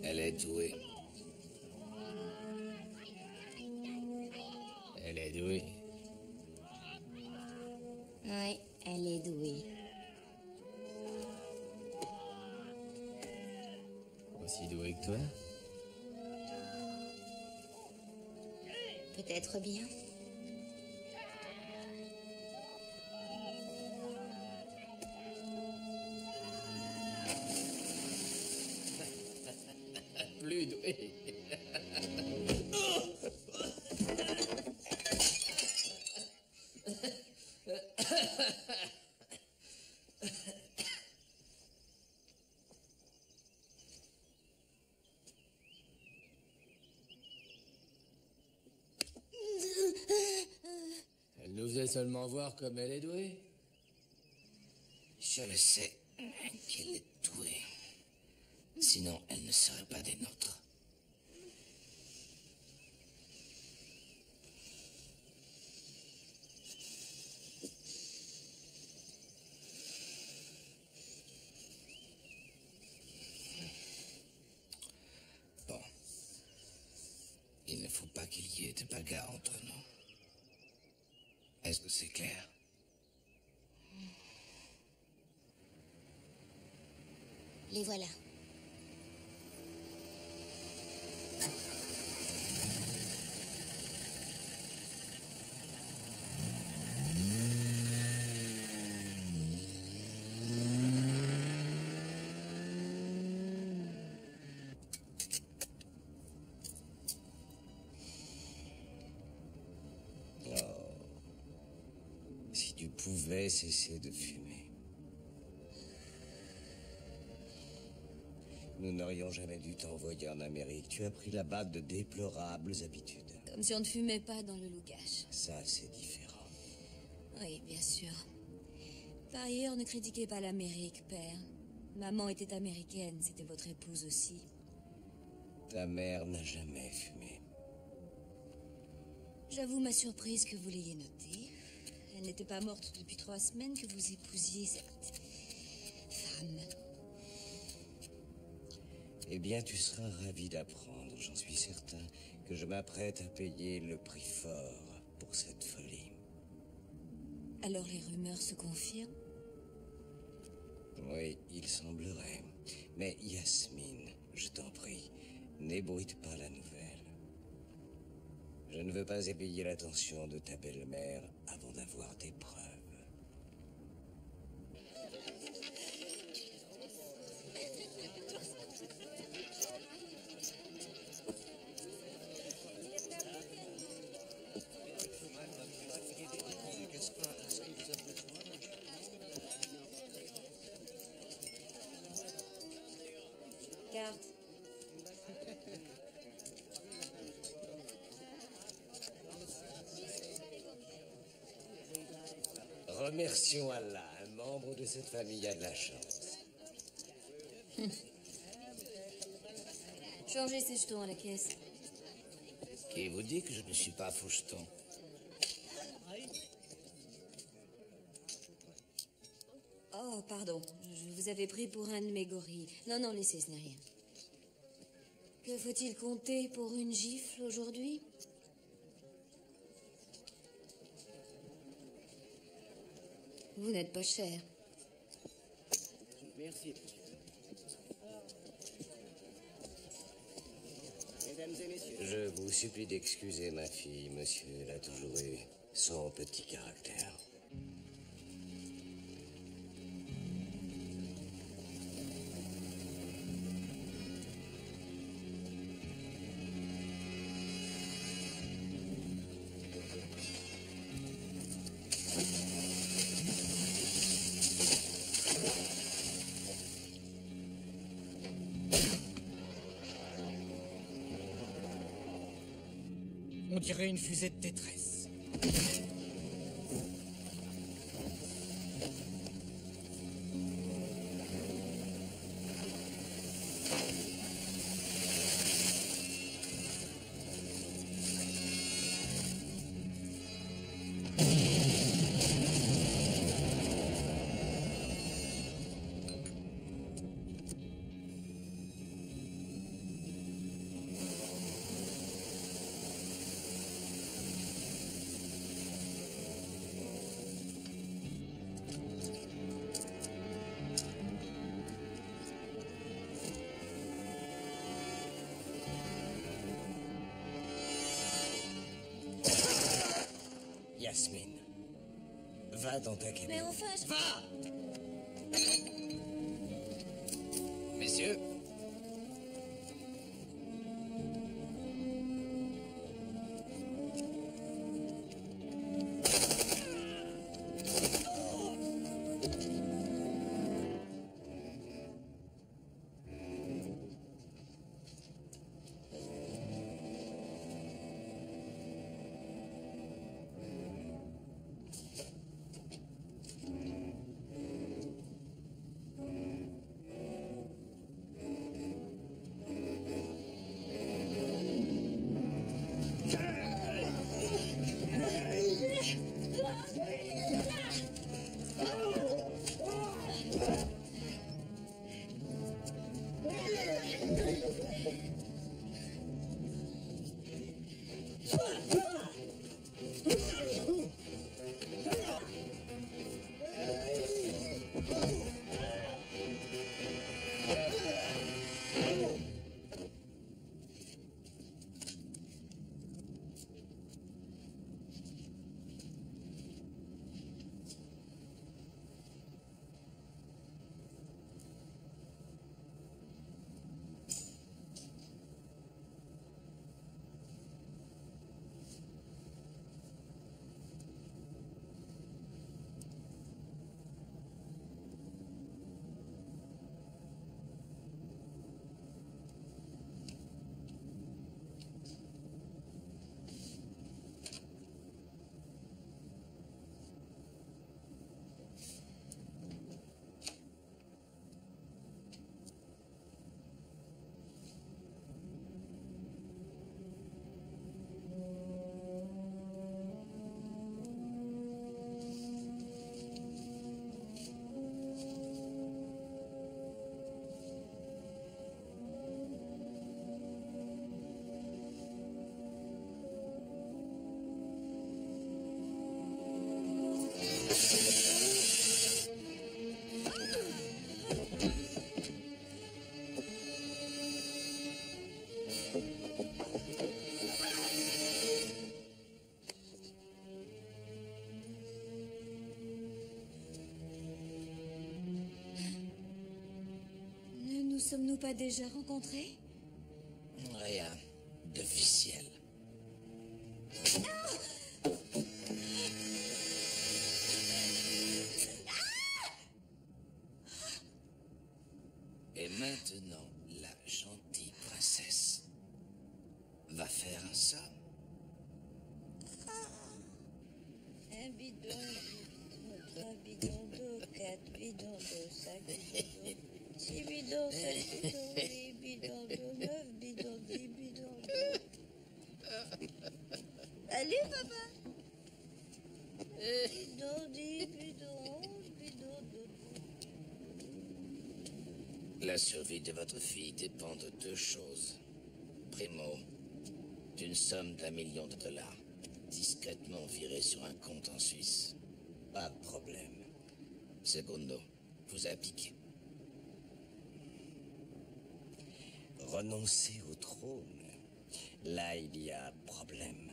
Elle est douée. Elle est douée. Oui, elle est douée. Aussi douée que toi? Peut-être bien. Plus douée. Elle nous faisait seulement voir comme elle est douée. Je le sais qu'elle est douée. Sinon, elle ne serait pas des nôtres. Bon. Il ne faut pas qu'il y ait de bagarre entre nous. Est-ce que c'est clair? Les voilà. Si tu pouvais cesser de fumer. Nous n'aurions jamais dû t'envoyer en Amérique. Tu as pris là-bas de déplorables habitudes. Comme si on ne fumait pas dans le Lougache. Ça, c'est différent. Oui, bien sûr. Par ailleurs, ne critiquez pas l'Amérique, père. Maman était américaine, c'était votre épouse aussi. Ta mère n'a jamais fumé. J'avoue ma surprise que vous l'ayez noté. Elle n'était pas morte depuis 3 semaines que vous épousiez cette femme. Eh bien, tu seras ravi d'apprendre, j'en suis certain, que je m'apprête à payer le prix fort pour cette folie. Alors les rumeurs se confirment? Oui, il semblerait. Mais Yasmine, je t'en prie, n'ébruite pas la nouvelle. Je ne veux pas éveiller l'attention de ta belle-mère avant d'avoir des preuves. Carte. Remercions Allah, un membre de cette famille a de la chance. Changez ces jetons à la caisse. Qui vous dit que je ne suis pas faucheton? Oh, pardon. Je vous avais pris pour un de mes gorilles. Non, non, laissez, ce n'est rien. Que faut-il compter pour une gifle aujourd'hui? Vous n'êtes pas cher. Merci. Je vous supplie d'excuser ma fille, monsieur. Elle a toujours eu son petit caractère. On dirait une fusée de détresse. Yasmine, va dans ta cabine. Mais enfin, je... Va! Messieurs. sommes-nous pas déjà rencontrés? Rien d'officiel. Et maintenant, la gentille princesse va faire un somme. Un bidon, trois bidons d'eau, quatre bidons d'eau, cinq bidons d'eau, six bidons, sept bidons, huit bidons d'eau, neuf bidons, 10 bidons d'eau. Allez, papa. Bidons, 10 bidons, 11 bidons d'eau. La survie de votre fille dépend de deux choses. Primo, d'une somme d'1 million de dollars, discrètement virée sur un compte en Suisse. Pas de problème. Secondo, vous abdiquez. Renoncer au trône. Là, il y a problème.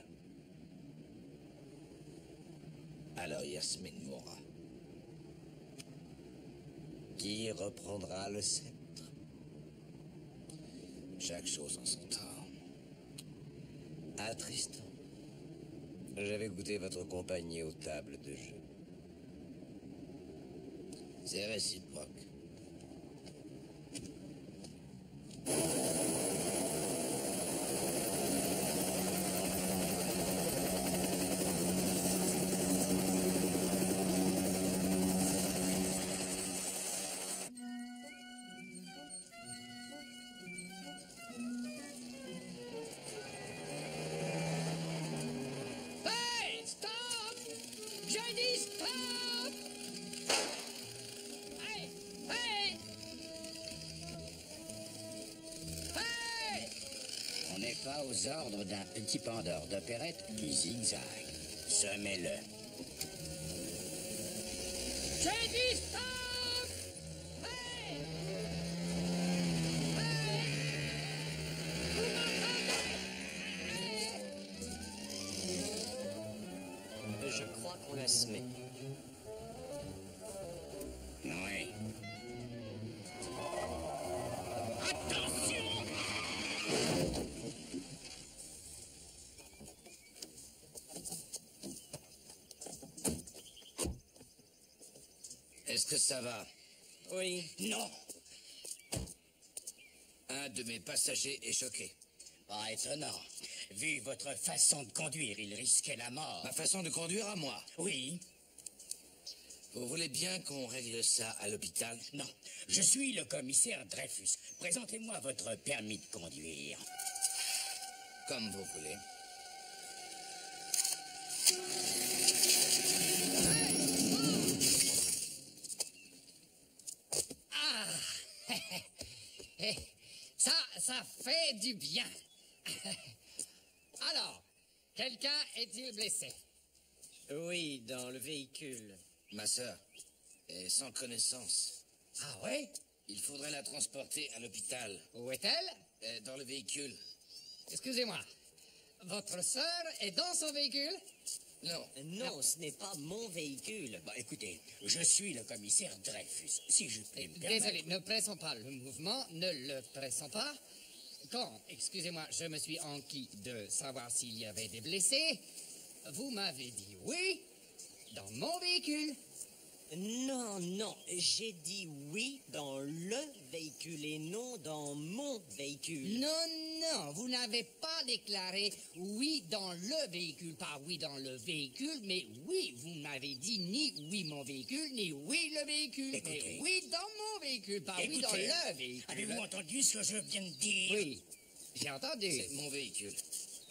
Alors Yasmine mourra. Qui reprendra le sceptre? Chaque chose en son temps. Ah, Tristan, j'avais goûté votre compagnie aux tables de jeu. C'est réciproque. Hey, stop! Je dis stop! Hey, hey! Hey! On n'est pas aux ordres d'un petit pendeur d'opérette qui zigzague. Semez-le. Je dis stop! Hey! Hey! Vous m'entendez? Hey! Je crois qu'on l'a semé. Oui. Est-ce que ça va? Oui. Non. Un de mes passagers est choqué. Pas étonnant. Vu votre façon de conduire, il risquait la mort. Ma façon de conduire à moi. Oui. Vous voulez bien qu'on règle ça à l'hôpital? Non. Je suis le commissaire Dreyfus. Présentez-moi votre permis de conduire. Comme vous voulez. Ça fait du bien. Alors, quelqu'un est-il blessé? Oui, dans le véhicule. Ma sœur est sans connaissance. Ah oui? Il faudrait la transporter à l'hôpital. Où est-elle? Dans le véhicule. Excusez-moi. Votre sœur est dans son véhicule? Non. Non, ce n'est pas mon véhicule. Bah, écoutez, je suis le commissaire Dreyfus. Si je puis me permettre... Désolé, ne pressons pas le mouvement, ne le pressons pas. Quand, excusez-moi, je me suis enquis de savoir s'il y avait des blessés, vous m'avez dit oui, dans mon véhicule. Non, non, j'ai dit oui dans le véhicule et non dans mon véhicule. Non, non, vous n'avez pas déclaré oui dans le véhicule, pas oui dans le véhicule, mais oui, vous m'avez dit ni oui mon véhicule, ni oui le véhicule, Écoutez. mais oui dans mon véhicule, pas oui dans le véhicule. Avez-vous entendu ce que je viens de dire? Oui, j'ai entendu. C'est mon véhicule.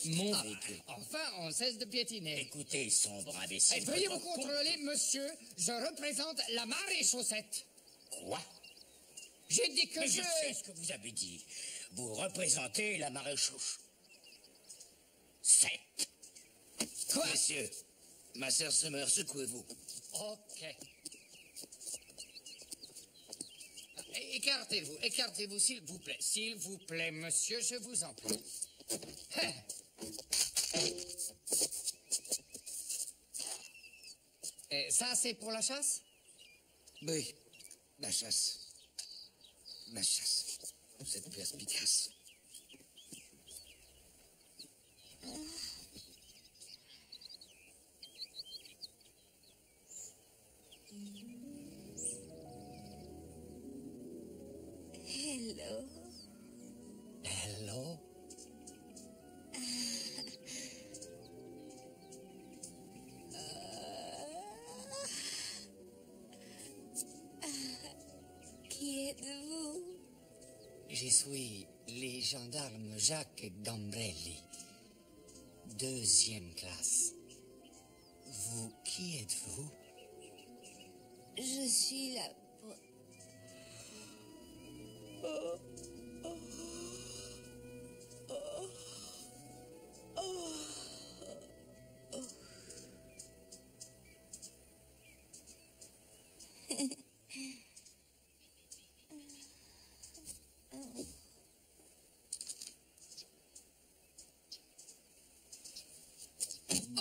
Mon véhicule. Enfin, on cesse de piétiner. Écoutez, sombre imbécile. Veuillez votre vous contrôler, monsieur. Je représente la marée chaussette. Quoi? J'ai dit que Mais je... je sais ce que vous avez dit. Vous représentez la maréchausse. 7. Quoi? Messieurs, ma sœur se meurt, secouez-vous. Ok. Écartez-vous, s'il vous plaît. S'il vous plaît, monsieur, je vous en prie. Hein. Et ça, c'est pour la chasse? Oui, la chasse. La chasse. vous êtes perspicace. Hello. Hello? Qui êtes-vous? Je suis les gendarmes Jacques Gambrelli. 2e classe. Vous, qui êtes-vous? Je suis la...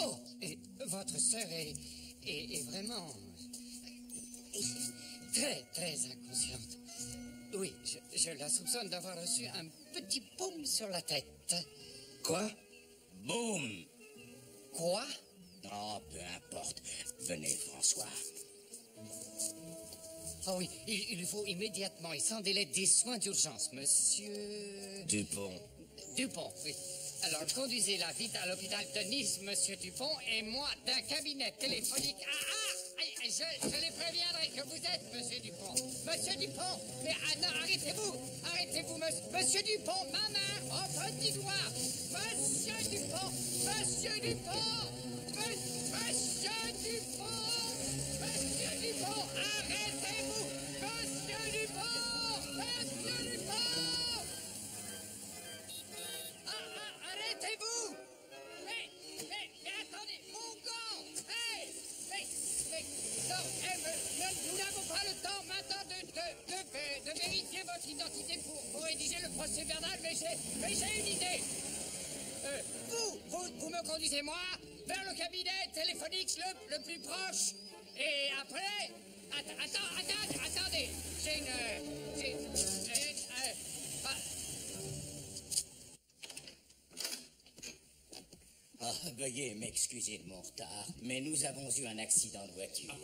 Oh, et votre sœur est vraiment très, très inconsciente. Oui, je la soupçonne d'avoir reçu un petit paume sur la tête. Quoi? Boum! Quoi? Oh, peu importe. Venez, François. Oh oui, il faut immédiatement et sans délai des soins d'urgence, monsieur... Dupont. Dupont, oui. Alors, conduisez-la vite à l'hôpital de Nice, monsieur Dupont, et moi d'un cabinet téléphonique. Je les préviendrai que vous êtes monsieur Dupont. Monsieur Dupont, mais non, arrêtez-vous, monsieur Dupont, ma main, en petit doigt. Monsieur Dupont, monsieur Dupont, monsieur Dupont, monsieur Dupont, arrêtez-vous, monsieur Dupont, monsieur Dupont. Arrêtez-vous! Mais attendez, mon gant! Nous n'avons pas le temps maintenant de vérifier votre identité pour rédiger le procès verbal, mais j'ai une idée. Vous me conduisez, moi, vers le cabinet téléphonique le plus proche. Et après... Attendez. Veuillez m'excuser de mon retard, mais nous avons eu un accident de voiture.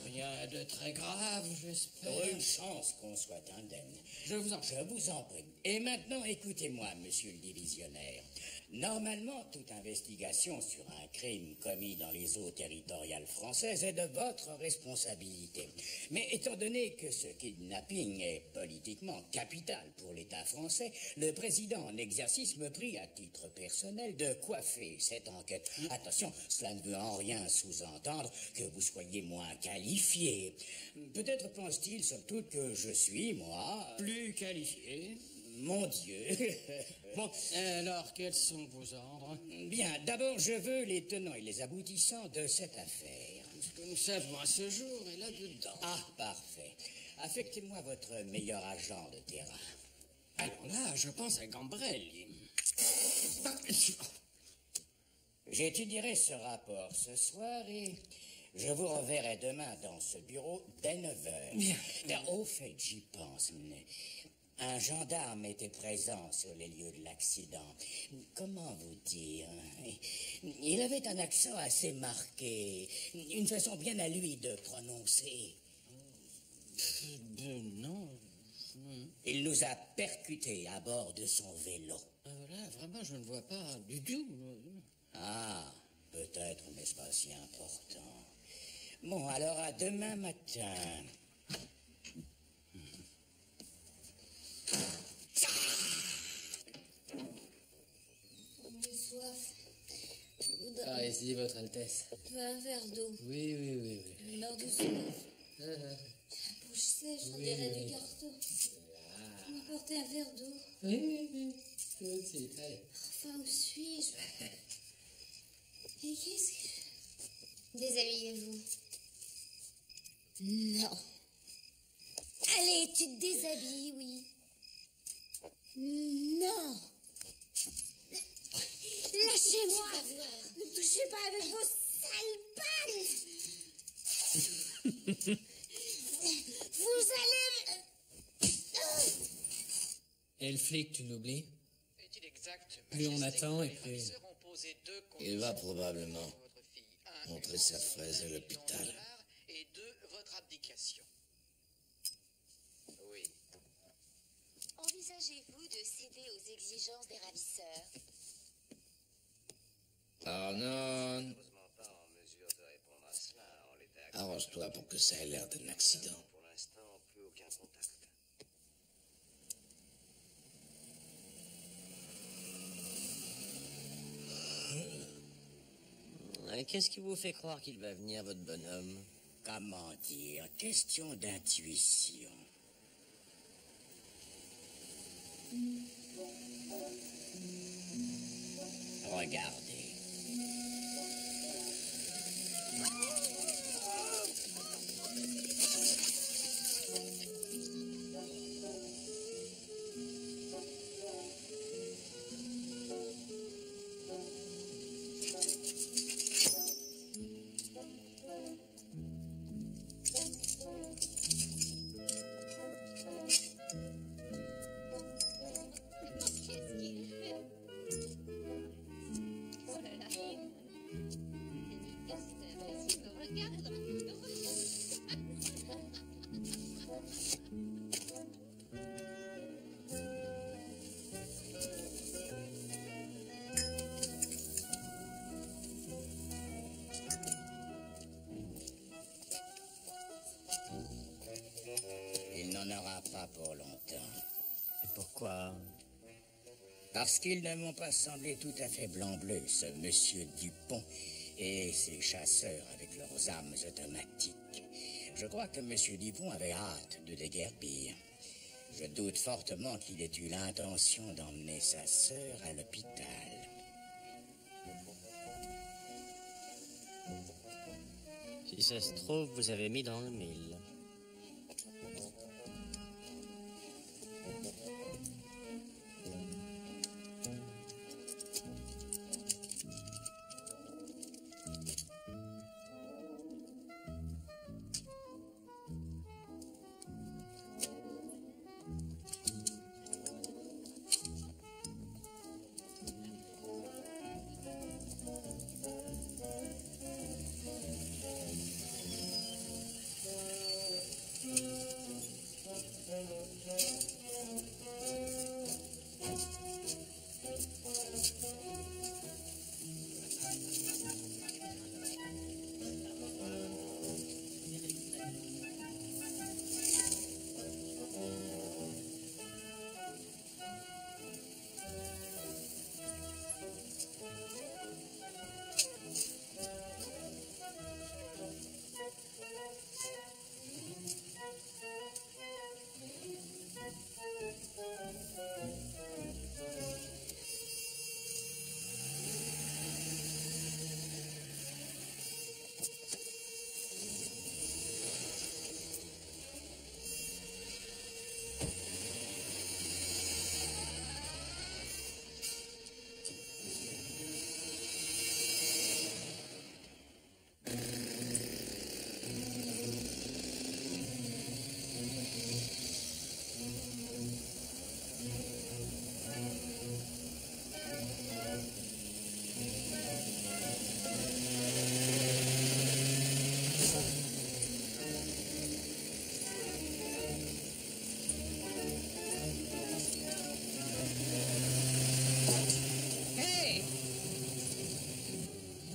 Rien de très grave, j'espère. Une chance qu'on soit indemne. Je vous en prie. Je vous en prie. Et maintenant, écoutez-moi, monsieur le divisionnaire. Normalement, toute investigation sur un crime commis dans les eaux territoriales françaises est de votre responsabilité. Mais étant donné que ce kidnapping est politiquement capital pour l'État français, le président en exercice me prie à titre personnel de coiffer cette enquête. Attention, cela ne veut en rien sous-entendre que vous soyez moins qualifié. Peut-être pense-t-il surtout que je suis, moi... Plus qualifié. Mon Dieu. Bon, alors, quels sont vos ordres? Bien, d'abord, je veux les tenants et les aboutissants de cette affaire. Ce que nous savons à ce jour est là-dedans. Ah, parfait. Affectez-moi votre meilleur agent de terrain. Alors là, je pense à Gambrelli. J'étudierai ce rapport ce soir et je vous reverrai demain dans ce bureau dès 9h. Bien. Au fait, j'y pense. Un gendarme était présent sur les lieux de l'accident. Comment vous dire? Il avait un accent assez marqué, une façon bien à lui de prononcer. Non. Il nous a percutés à bord de son vélo. Là, vraiment, je ne vois pas du tout. Ah, peut-être, mais c'est pas si important. Bon, alors à demain matin. J'ai soif. Je voudrais Ah, ici, votre Altesse. un verre d'eau. Oui. Je meurs de soif. La bouche sèche, on dirait du carton. Vous m'apportez un verre d'eau. Oui. Tout de suite, allez. Enfin, où suis-je? Et qu'est-ce que... Déshabillez-vous. Non. Allez, tu te déshabilles, oui. Non. Lâchez-moi. Ne me touchez pas avec vos sales pattes. Vous allez... Et le flic, tu l'oublies? Est-il exact, Plus on Majesté, attend, que et les plus... ravisseurs ont posé deux Il va conditions probablement pour votre fille. Un, montrer une sa rançon fraise à d'1 million l'hôpital. de dollars, et deux, votre abdication. Oui. Envisagez-vous de céder aux exigences des ravisseurs? Arnon, arrange-toi pour que ça ait l'air d'un accident. Qu'est-ce qui vous fait croire qu'il va venir, votre bonhomme? Comment dire? Question d'intuition. Regardez. Il n'en aura pas pour longtemps. Et pourquoi? Parce qu'ils ne m'ont pas semblé tout à fait blanc-bleu, ce monsieur Dupont et ses chasseurs avec leurs armes automatiques. Je crois que monsieur Dupont avait hâte de déguerpir. Je doute fortement qu'il ait eu l'intention d'emmener sa sœur à l'hôpital. Si ça se trouve, vous avez mis dans le mille.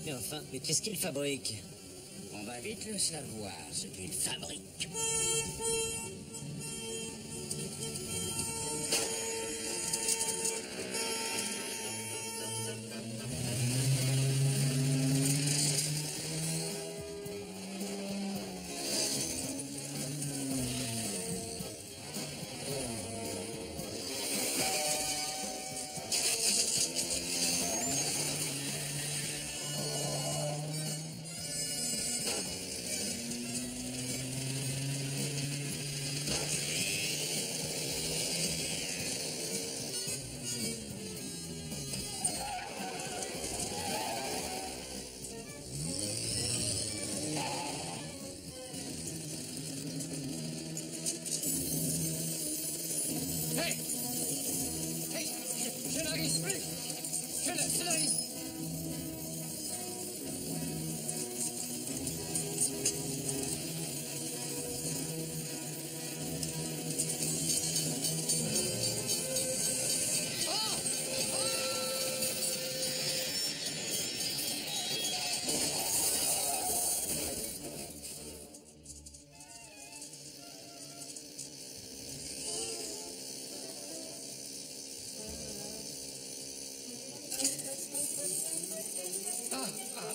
Mais enfin, mais qu'est-ce qu'il fabrique? On va vite le savoir, ce qu'il fabrique.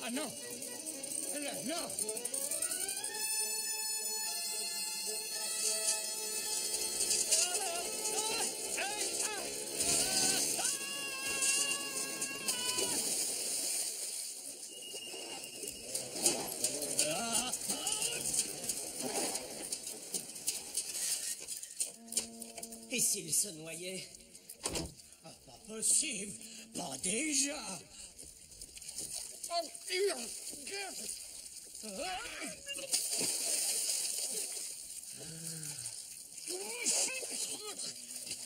Ah non. Non. Et s'il se noyait? Ah, pas possible. Pas déjà.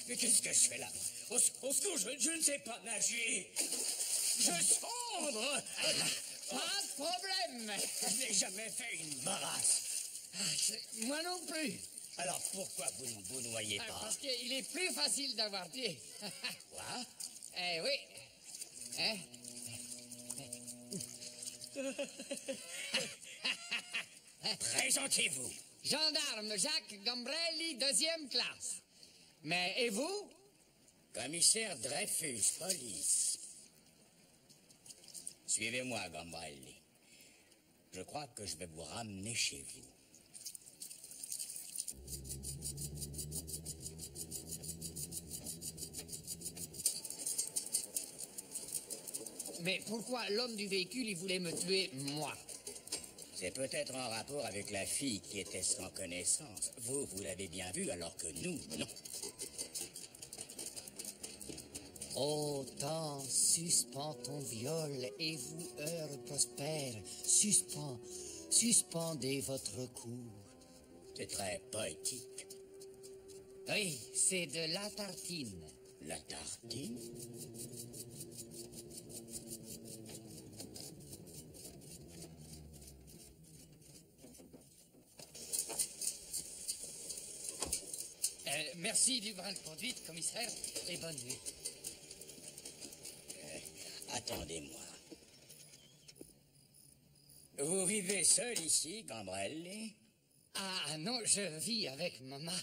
Mais qu'est-ce que je fais là? Au secours, je ne sais pas nager. Je sombre. Pas de problème. Je n'ai jamais fait une barasse. Moi non plus. Alors pourquoi vous ne vous noyez pas? Parce qu'il est plus facile d'avoir pied. Quoi? Eh oui. Hein? Présentez-vous. Gendarme Jacques Gambrelli, 2e classe. Mais et vous? Commissaire Dreyfus, police. Suivez-moi, Gambrelli. Je crois que je vais vous ramener chez vous. Mais pourquoi l'homme du véhicule, il voulait me tuer, moi? C'est peut-être en rapport avec la fille qui était sans connaissance. Vous l'avez bien vue, alors que nous, non. Ô temps, suspends ton viol et vous, heure prospère, suspendez votre cours. C'est très poétique. Oui, c'est de la tartine. La tartine? Merci du brin de conduite, commissaire, et bonne nuit. Attendez-moi. Vous vivez seul ici, Gambrelli? Ah non, je vis avec maman.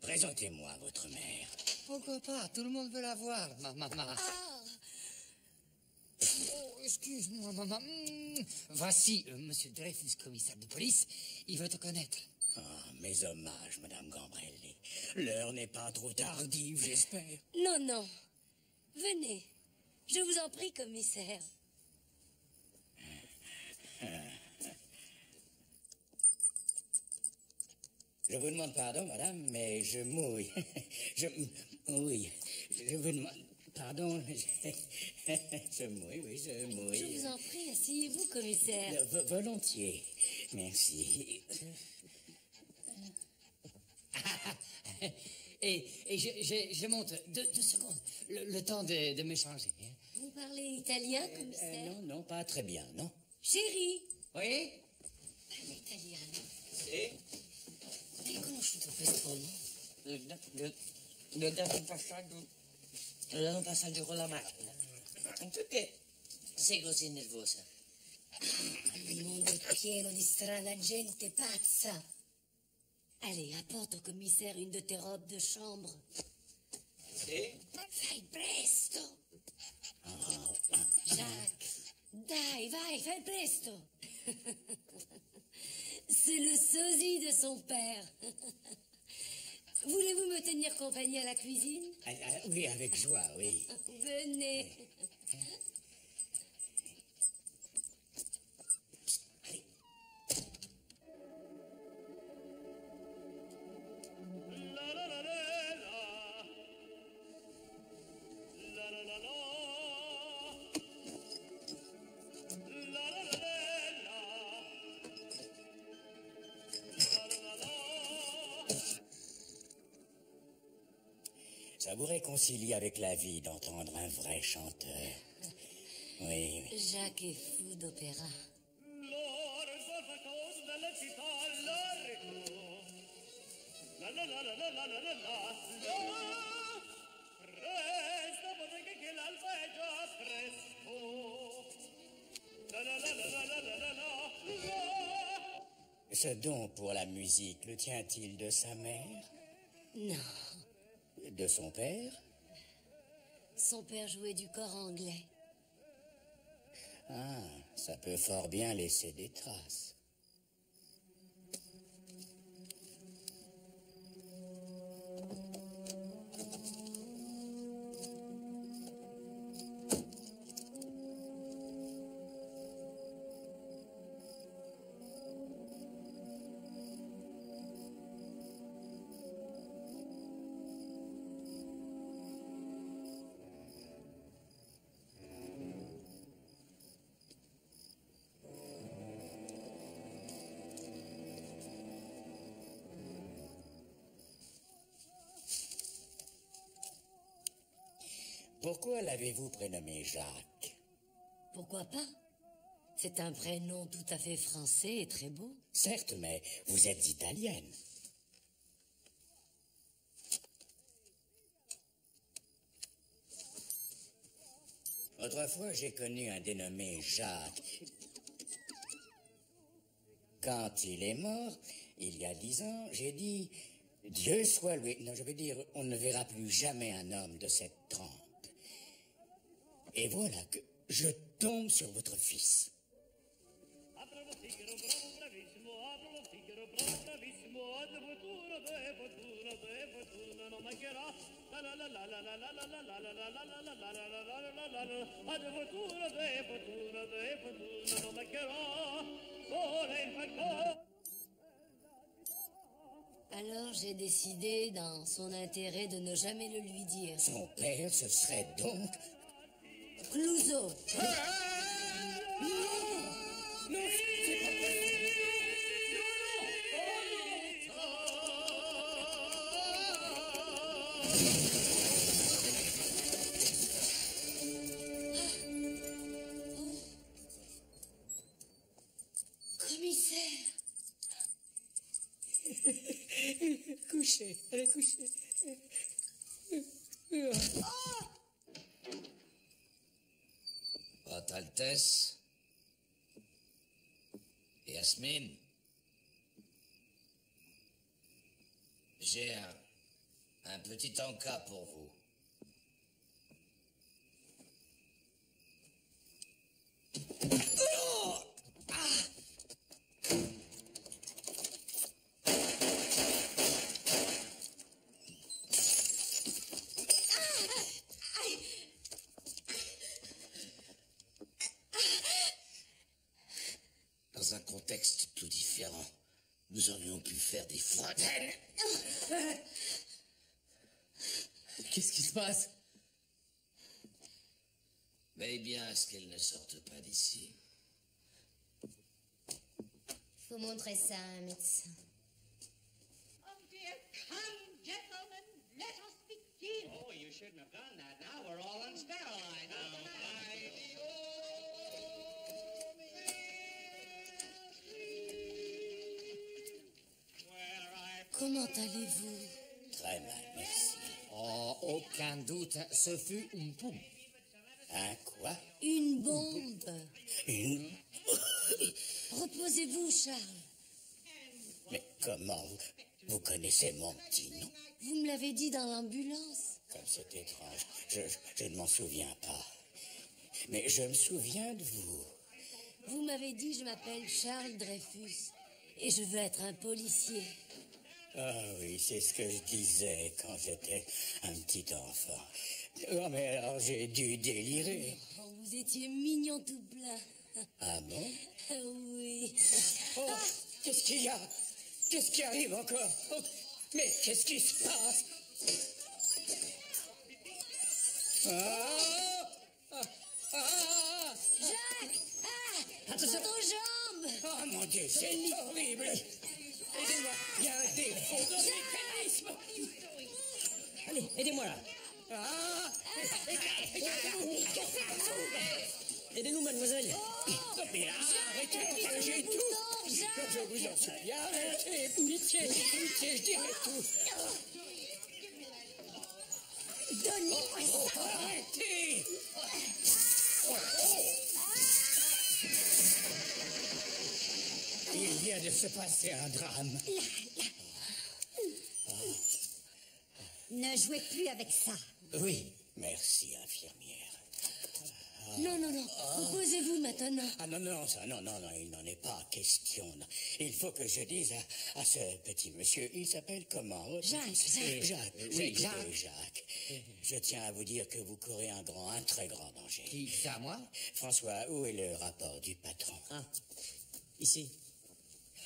Présentez-moi votre mère. Pourquoi pas? Tout le monde veut la voir, ma maman. Oh, excuse-moi, maman. Voici monsieur Dreyfus, commissaire de police. Il veut te connaître. Mes hommages, Madame Gambrelli. L'heure n'est pas trop tardive, j'espère. Non, non. Venez. Je vous en prie, commissaire. Je vous demande pardon, madame, mais je mouille. Oui. Je vous demande pardon. Je mouille, oui, je mouille. Je vous en prie, asseyez-vous, commissaire. Volontiers. Merci. Et je monte 2 secondes. Le temps de me changer. Hein. Vous parlez italien, commissaire? Non, pas très bien, non. Chérie. Oui? L'italiano. Sì? Riconosciuto questo nome? Le dato passaggio con la macchina. Perché sei così nervosa? Il mondo è pieno di strana gente pazza. Allez, apporte au commissaire une de tes robes de chambre. Sì? Fai presto. Jacques, dai, vai, fai presto. C'est le sosie de son père. Voulez-vous me tenir compagnie à la cuisine? Oui, avec joie, oui. Venez. Ça vous réconcilie avec la vie d'entendre un vrai chanteur. Oui. Jacques est fou d'opéra. Ce don pour la musique, le tient-il de sa mère? Non. De son père? Son père jouait du cor anglais. Ça peut fort bien laisser des traces. Pourquoi l'avez-vous prénommé Jacques? Pourquoi pas? C'est un prénom tout à fait français et très beau. Certes, mais vous êtes italienne. Autrefois, j'ai connu un dénommé Jacques. Quand il est mort, il y a 10 ans, j'ai dit, Dieu soit loué. Non, je veux dire, on ne verra plus jamais un homme de cette trempe. Et voilà que je tombe sur votre fils. Alors j'ai décidé, dans son intérêt, de ne jamais le lui dire. Son père, ce serait donc... Clouseau. Non, c'est pas possible. Commissaire. Couchez, allez coucher. Votre Altesse, Yasmine, j'ai un petit encas pour vous. Dans un contexte tout différent, nous aurions pu faire des fontaines. Qu'est-ce qui se passe? Veille bien à ce qu'elles ne sortent pas d'ici. Faut montrer ça à un médecin. Oh dear, come, gentlemen, let us begin. Oh, you shouldn't have done that. Now we're all unsterilized. Comment allez-vous? Très mal, merci. Oh, aucun doute, ce fut une pompe. Hein, quoi? Une bombe. Une... Reposez-vous, Charles. Mais comment vous connaissez mon petit nom? Vous me l'avez dit dans l'ambulance. Comme c'est étrange, je ne m'en souviens pas. Mais je me souviens de vous. Vous m'avez dit, je m'appelle Charles Dreyfus. Et je veux être un policier. Ah oui, c'est ce que je disais quand j'étais un petit enfant. Oh, mais alors j'ai dû délirer. Oh, vous étiez mignon tout plein. Ah bon? Ah oui. Oh, qu'est-ce qu'il y a? Qu'est-ce qui arrive encore? Oh, mais qu'est-ce qui se passe? Jacques! Ah! Attention. Aux jambes! Oh mon Dieu, c'est horrible! Aidez-moi, il y a un défaut dans le mécanisme! Allez, aidez-moi là. Ah! Aidez-nous, mademoiselle. Mais arrêtez, partagez tout! Je vous en supplie, arrêtez! Pitié, pitié, je dirai tout! Donnez-moi ça! Arrêtez! Il vient de se passer un drame. Ne jouez plus avec ça. Oui, merci, infirmière. Non, non, non. Posez-vous maintenant. Ah non, non, ça, non, non, non, il n'en est pas question. Non. Il faut que je dise à ce petit monsieur, il s'appelle comment? Jacques. Jacques. Oui, Écoutez, Jacques. Jacques. Je tiens à vous dire que vous courez un très grand danger. Qui, ça, moi? François, où est le rapport du patron? Ah, ici.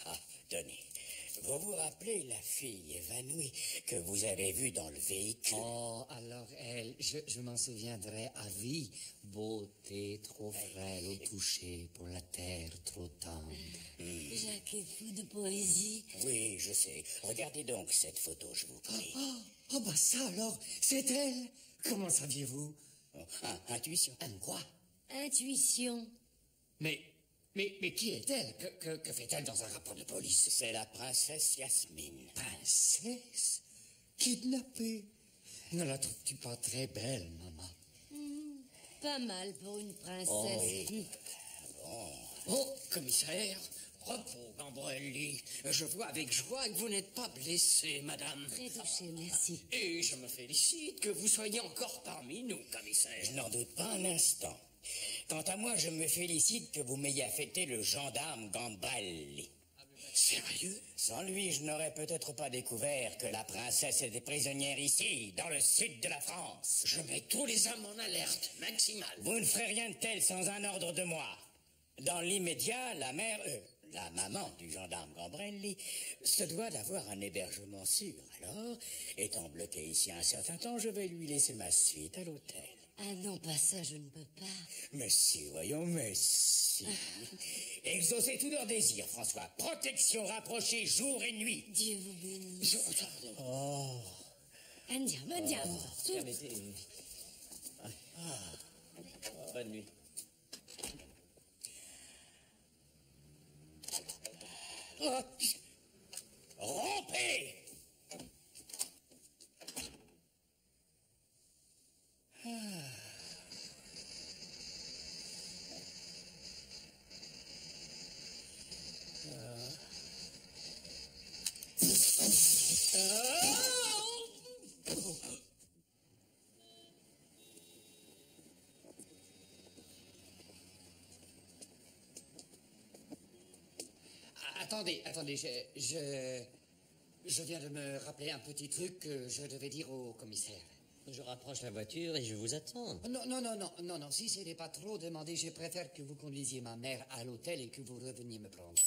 Ah, tenez. Vous vous rappelez la fille évanouie que vous avez vue dans le véhicule? Oh, alors elle, je m'en souviendrai à vie. Beauté trop frêle au toucher, pour la terre trop tendre. Jacques est fou de poésie. Oui, je sais. Regardez donc cette photo, je vous prie. Oh, bah ça alors, c'est elle. Comment saviez-vous? Oh, intuition. Quoi? Intuition. Mais qui est-elle? Que fait-elle dans un rapport de police? C'est la princesse Yasmine. Princesse? Kidnappée? Ne la trouves-tu pas très belle, maman? Pas mal pour une princesse. Oh, commissaire, repos, Gambrelli. Je vois avec joie que vous n'êtes pas blessée, madame. Très touché, merci. Et je me félicite que vous soyez encore parmi nous, commissaire. Je n'en doute pas un instant. Quant à moi, je me félicite que vous m'ayez affecté le gendarme Gambrelli. Sérieux? Sans lui, je n'aurais peut-être pas découvert que la princesse était prisonnière ici, dans le sud de la France. Je mets tous les hommes en alerte, maximale. Vous ne ferez rien de tel sans un ordre de moi. Dans l'immédiat, la maman du gendarme Gambrelli se doit d'avoir un hébergement sûr. Alors, étant bloqué ici un certain temps, je vais lui laisser ma suite à l'hôtel. Ah non, pas ça, je ne peux pas. Mais si, voyons, mais si. Exaucez tous leurs désirs, François. Protection rapprochée jour et nuit. Dieu vous bénisse. Oh. Andiamo. Su. Permettez. Bonne nuit. Oh. Rompez! Attendez, je viens de me rappeler un petit truc que je devais dire au commissaire. Je rapproche la voiture et je vous attends. Non, si ce n'est pas trop demandé, je préfère que vous conduisiez ma mère à l'hôtel et que vous reveniez me prendre.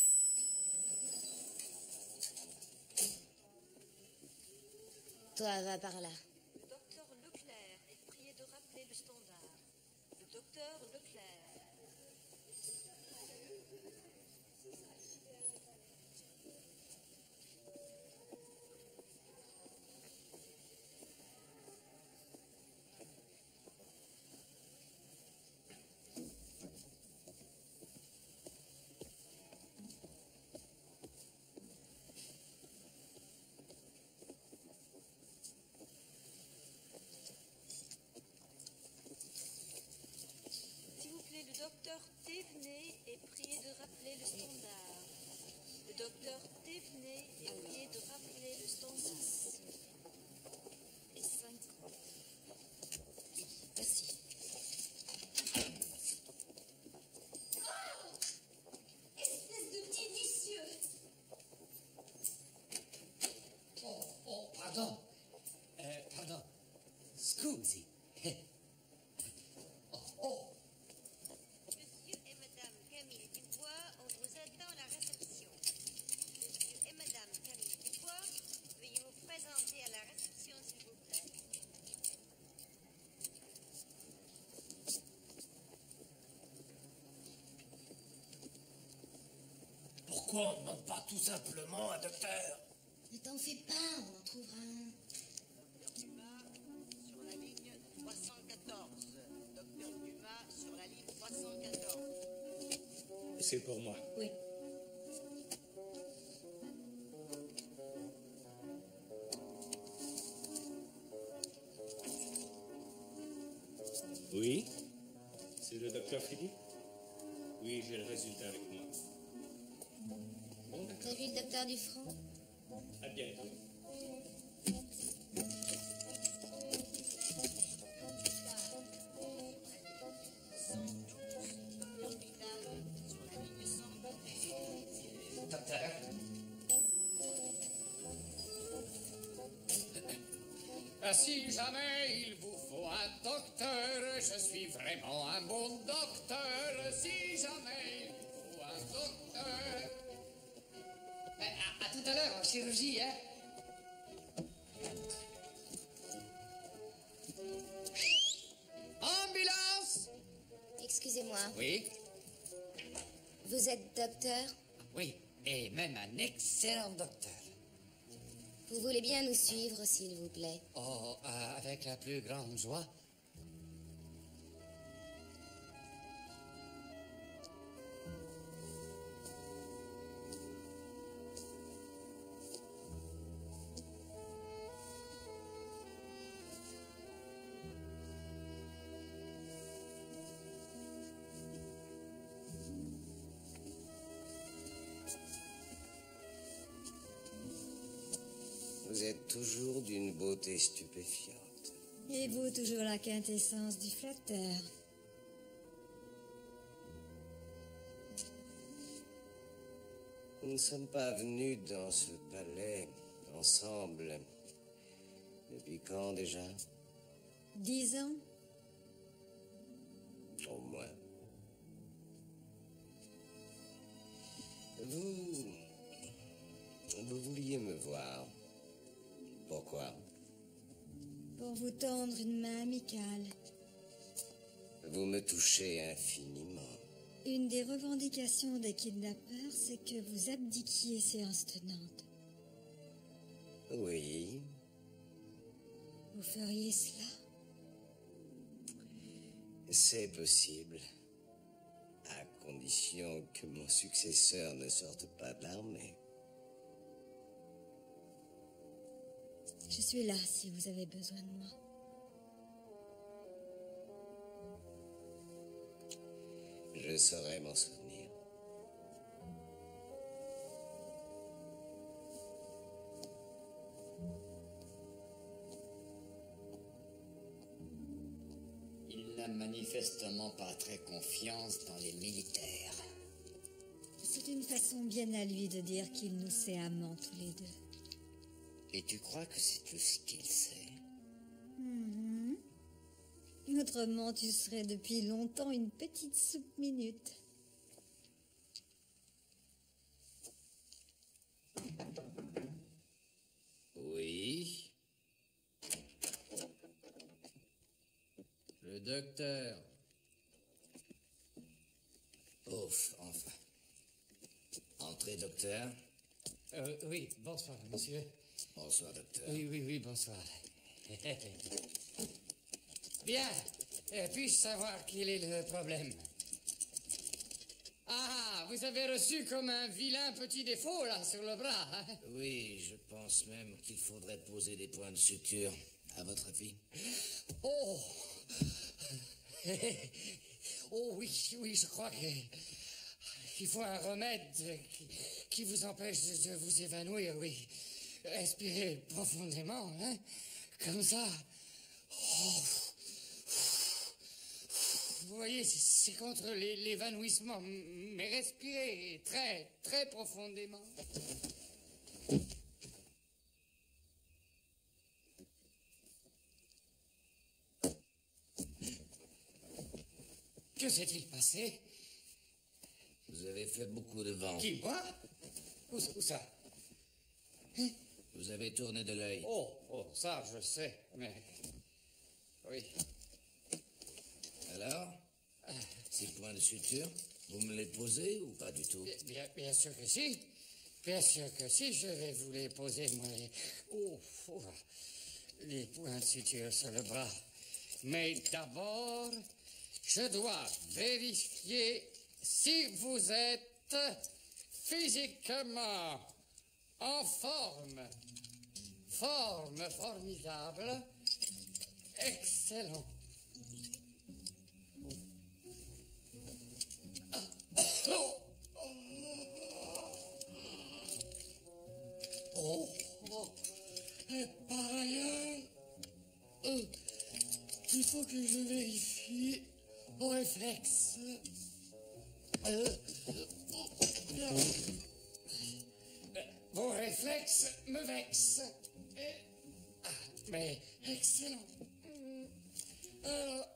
Toi, va par là. Le docteur Leclerc est prié de rappeler le standard. Le docteur Leclerc. S'il vous plaît, le docteur Thévenet est prié de rappeler le standard. Le docteur Thévenet est prié de rappeler le standard. Et 5. Oui, voici. Espèce de petit vicieux! Oh, pardon. Scusi. Monsieur et Madame Camille Dubois, on vous attend à la réception. Monsieur et Madame Camille Dubois, veuillez vous présenter à la réception, s'il vous plaît. Pourquoi on ne demande pas tout simplement un docteur? Ne t'en fais pas, on en trouvera un. Sur la ligne 314. Docteur Dumas sur la ligne 314. C'est pour moi. Oui. Oui? C'est le docteur Philippe? Oui, j'ai le résultat avec moi. Bon, T'as d'accord. vu le docteur Dufranc? À bientôt. Sans Si jamais il vous faut un docteur, je suis vraiment un bon docteur. Si jamais il vous faut un docteur. À tout à l'heure en chirurgie, hein? Ambulance! Excusez-moi, Oui, vous êtes docteur? oui, et même un excellent docteur. Vous voulez bien nous suivre, s'il vous plaît? Oh, avec la plus grande joie. Vous êtes toujours d'une beauté stupéfiante. Et vous, toujours la quintessence du flatteur. Nous ne sommes pas venus dans ce palais ensemble. Depuis quand déjà? 10 ans? Au moins. Vous vouliez me voir. Pourquoi? Pour vous tendre une main amicale. Vous me touchez infiniment. Une des revendications des kidnappeurs, c'est que vous abdiquiez séance tenante. Oui. Vous feriez cela? C'est possible. À condition que mon successeur ne sorte pas de l'armée. Je suis là si vous avez besoin de moi. Je saurai m'en souvenir. Il n'a manifestement pas très confiance dans les militaires. C'est une façon bien à lui de dire qu'il nous sait amants tous les deux. Et tu crois que c'est tout ce qu'il sait? Autrement, tu serais depuis longtemps une petite soupe minute. Oui. Le docteur. Ouf, enfin. Entrez, docteur. Oui, bonsoir, monsieur. Bonsoir, docteur. Oui, bonsoir. Bien. Puis-je savoir quel est le problème? Ah, vous avez reçu comme un vilain petit défaut, là, sur le bras, hein? Oui, je pense même qu'il faudrait poser des points de suture. À votre avis? Oh! Oh oui, je crois qu'il faut un remède qui vous empêche de vous évanouir, oui. Respirez profondément, hein? Comme ça. Oh. Vous voyez, c'est contre l'évanouissement, mais respirez très, très profondément. Que s'est-il passé? Vous avez fait beaucoup de vent. Qui, moi? Où ça? Hein? Vous avez tourné de l'œil. Oh, ça, je sais, mais... Oui. Alors? Ces points de suture, vous me les posez ou pas du tout? Bien sûr que si. Bien sûr que si, je vais vous les poser, moi. Les points de suture sur le bras. Mais d'abord, je dois vérifier si vous êtes physiquement en forme. Forme formidable. Excellent. Et par ailleurs, il faut que je vérifie vos réflexes. Vos réflexes me vexent. mais excellent.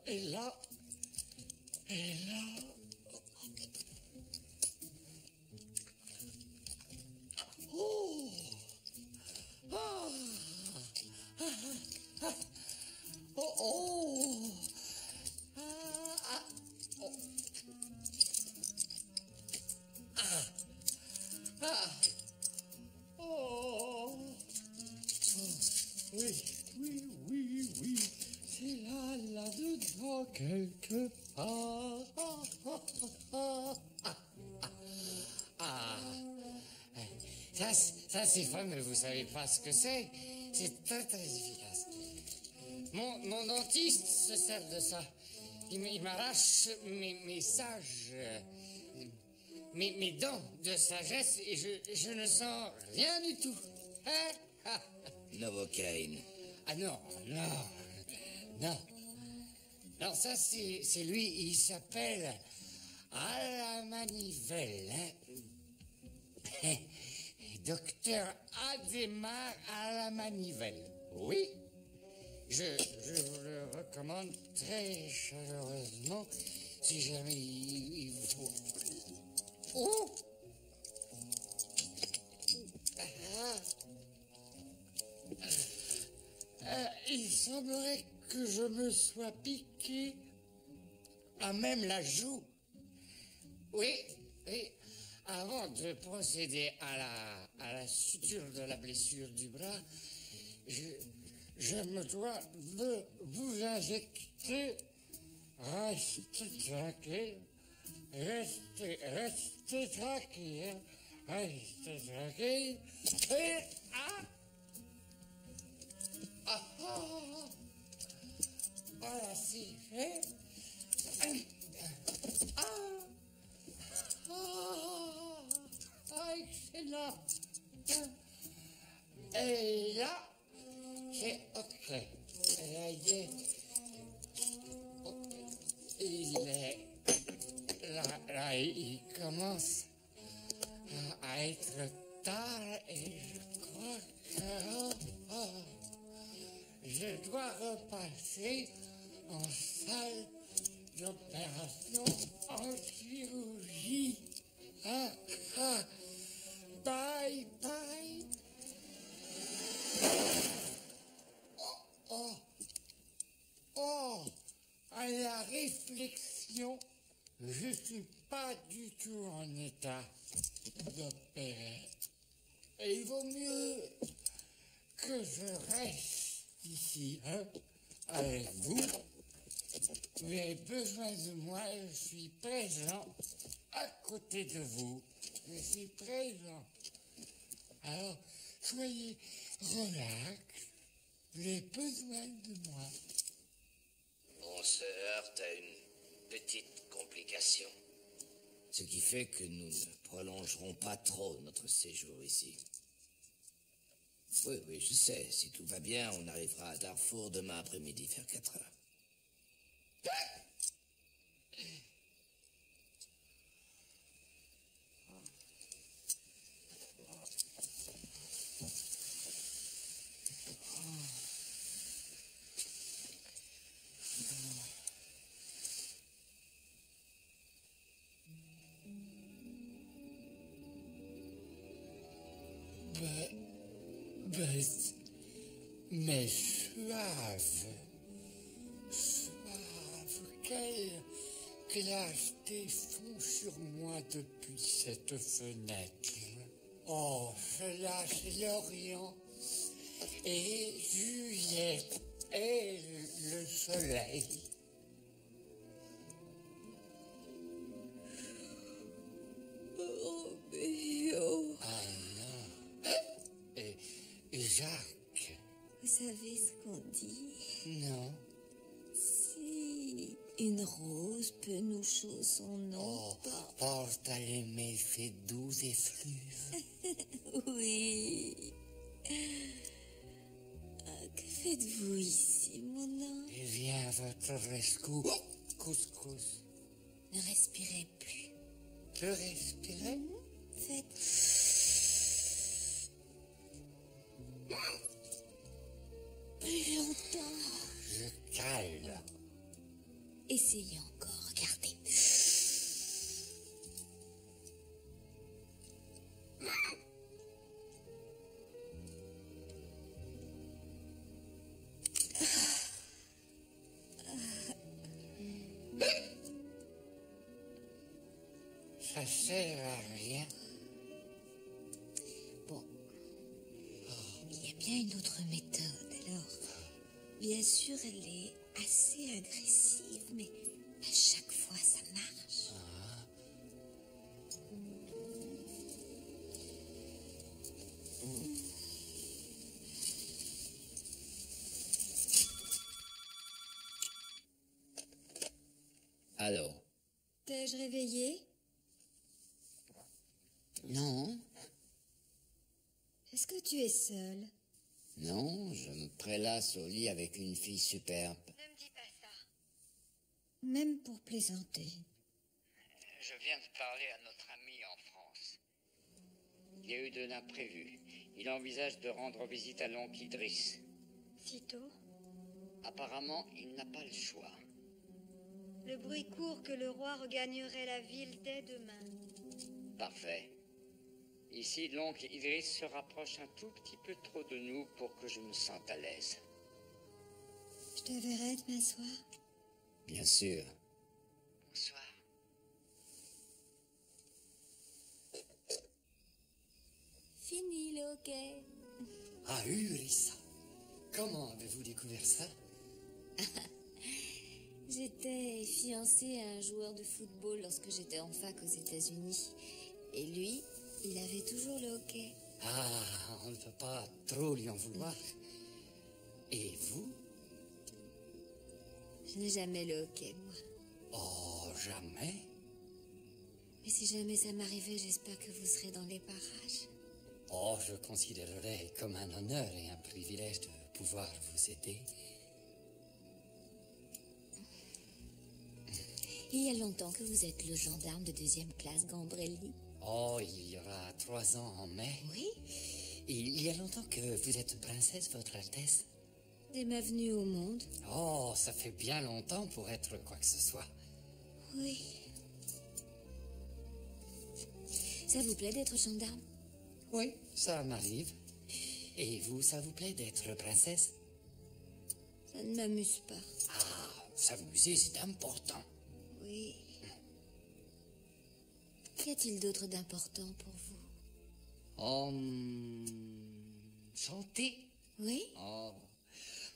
Et là, oh, ah, ah, ah, oh, oh, ah, oh, oh, oui, c'est là-dedans quelque part. Ça c'est fameux, vous savez pas ce que c'est? C'est très efficace. Mon dentiste se sert de ça. Il m'arrache mes sages... mes dents de sagesse et je ne sens rien du tout. Hein? Novocaine. Ah non. Non, ça c'est lui, il s'appelle à la manivelle. Hein? Docteur Adhémar à la manivelle. Oui, je vous le recommande très chaleureusement si jamais il faut. Oh! Il semblerait que je me sois piqué à même la joue. Oui. Avant de procéder à la suture de la blessure du bras, je me dois de vous injecter. Restez tranquille. Restez tranquille. Et voilà, c'est fait. Excellent. Et là, c'est OK. Là, il commence à être tard et je crois que je dois repasser en salle d'opération en chirurgie. Bye. À la réflexion, je suis pas du tout en état d'opérer. Et il vaut mieux que je reste ici, avec vous. Vous avez besoin de moi, je suis présent à côté de vous. Je suis présent. Alors, soyez relax. Vous avez besoin de moi. On se heurte à une petite complication. Ce qui fait que nous ne prolongerons pas trop notre séjour ici. Oui, je sais. Si tout va bien, on arrivera à Darfour demain après-midi vers 4 heures. Mais suave, quelle clarté fond sur moi depuis cette fenêtre. Oh, cela c'est l'Orient, et Juliette, et le soleil. Roméo. Ah non. Et Jacques. Vous savez ce qu'on dit? Non. Si une rose peut nous chaud son nom. Porte à l'aimer ses doux effluves. Oui. Que faites-vous ici, mon ange? Il vient à votre rescousse. Couscous. Ne respirez plus. Je respirais? Plus. Essayez encore, regardez. Ça sert à rien. Bon. Il y a bien une autre méthode, alors. Bien sûr, elle est assez agressive, mais à chaque fois, ça marche. Allô? T'ai-je réveillé? Non, Est-ce que tu es seule? non, je me prélasse au lit avec une fille superbe. Ne me dis pas ça. Même pour plaisanter. Je viens de parler à notre ami en France. Il y a eu de l'imprévu. Il envisage de rendre visite à l'oncle Idriss. Si tôt? Apparemment, il n'a pas le choix. Le bruit court que le roi regagnerait la ville dès demain. Parfait. Ici, l'oncle Idriss se rapproche un tout petit peu trop de nous pour que je me sente à l'aise. Je te verrai demain soir. Bien sûr. Bonsoir. Fini le hockey. Ah, Urissa. Comment avez-vous découvert ça? J'étais fiancée à un joueur de football lorsque j'étais en fac aux États-Unis. Et lui, il avait toujours le hockey. Ah, on ne peut pas trop lui en vouloir. Et vous? Je n'ai jamais le hockey, moi. Oh, jamais? Mais si jamais ça m'arrivait, j'espère que vous serez dans les parages. Oh, je considérerais comme un honneur et un privilège de pouvoir vous aider. Il y a longtemps que vous êtes le gendarme de 2e classe Gambrelli. Oh, il y aura 3 ans en mai. Oui? Et il y a longtemps que vous êtes princesse, votre Altesse? Dès ma venue au monde. Oh, ça fait bien longtemps pour être quoi que ce soit. Oui. Ça vous plaît d'être gendarme? Oui, ça m'arrive. Et vous, ça vous plaît d'être princesse? Ça ne m'amuse pas. Ah, s'amuser, c'est important. Oui. Qu'y a-t-il d'autre d'important pour vous? Oh, chanter? Oui? Oh.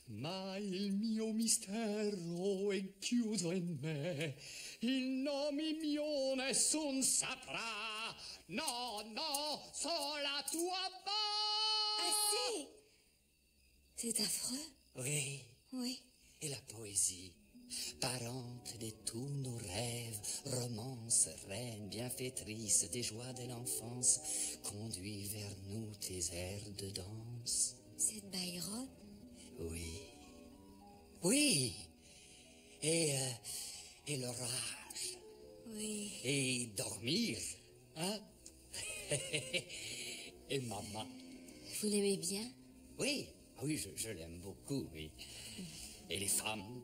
Ma il mio mistero è chiuso in me, il nome mio nessun saprà, no, no, sola tua voce. Assez! C'est affreux. Oui, Oui. et la poésie, parente de tous nos rêves, romance, reine, bienfaitrice des joies de l'enfance, conduit vers nous tes airs de danse. C'est Byron? Oui. Oui. Et l'orage. Oui. Et dormir. Hein? Et maman. Vous l'aimez bien? Oui. Oui, je l'aime beaucoup, oui. Et les femmes?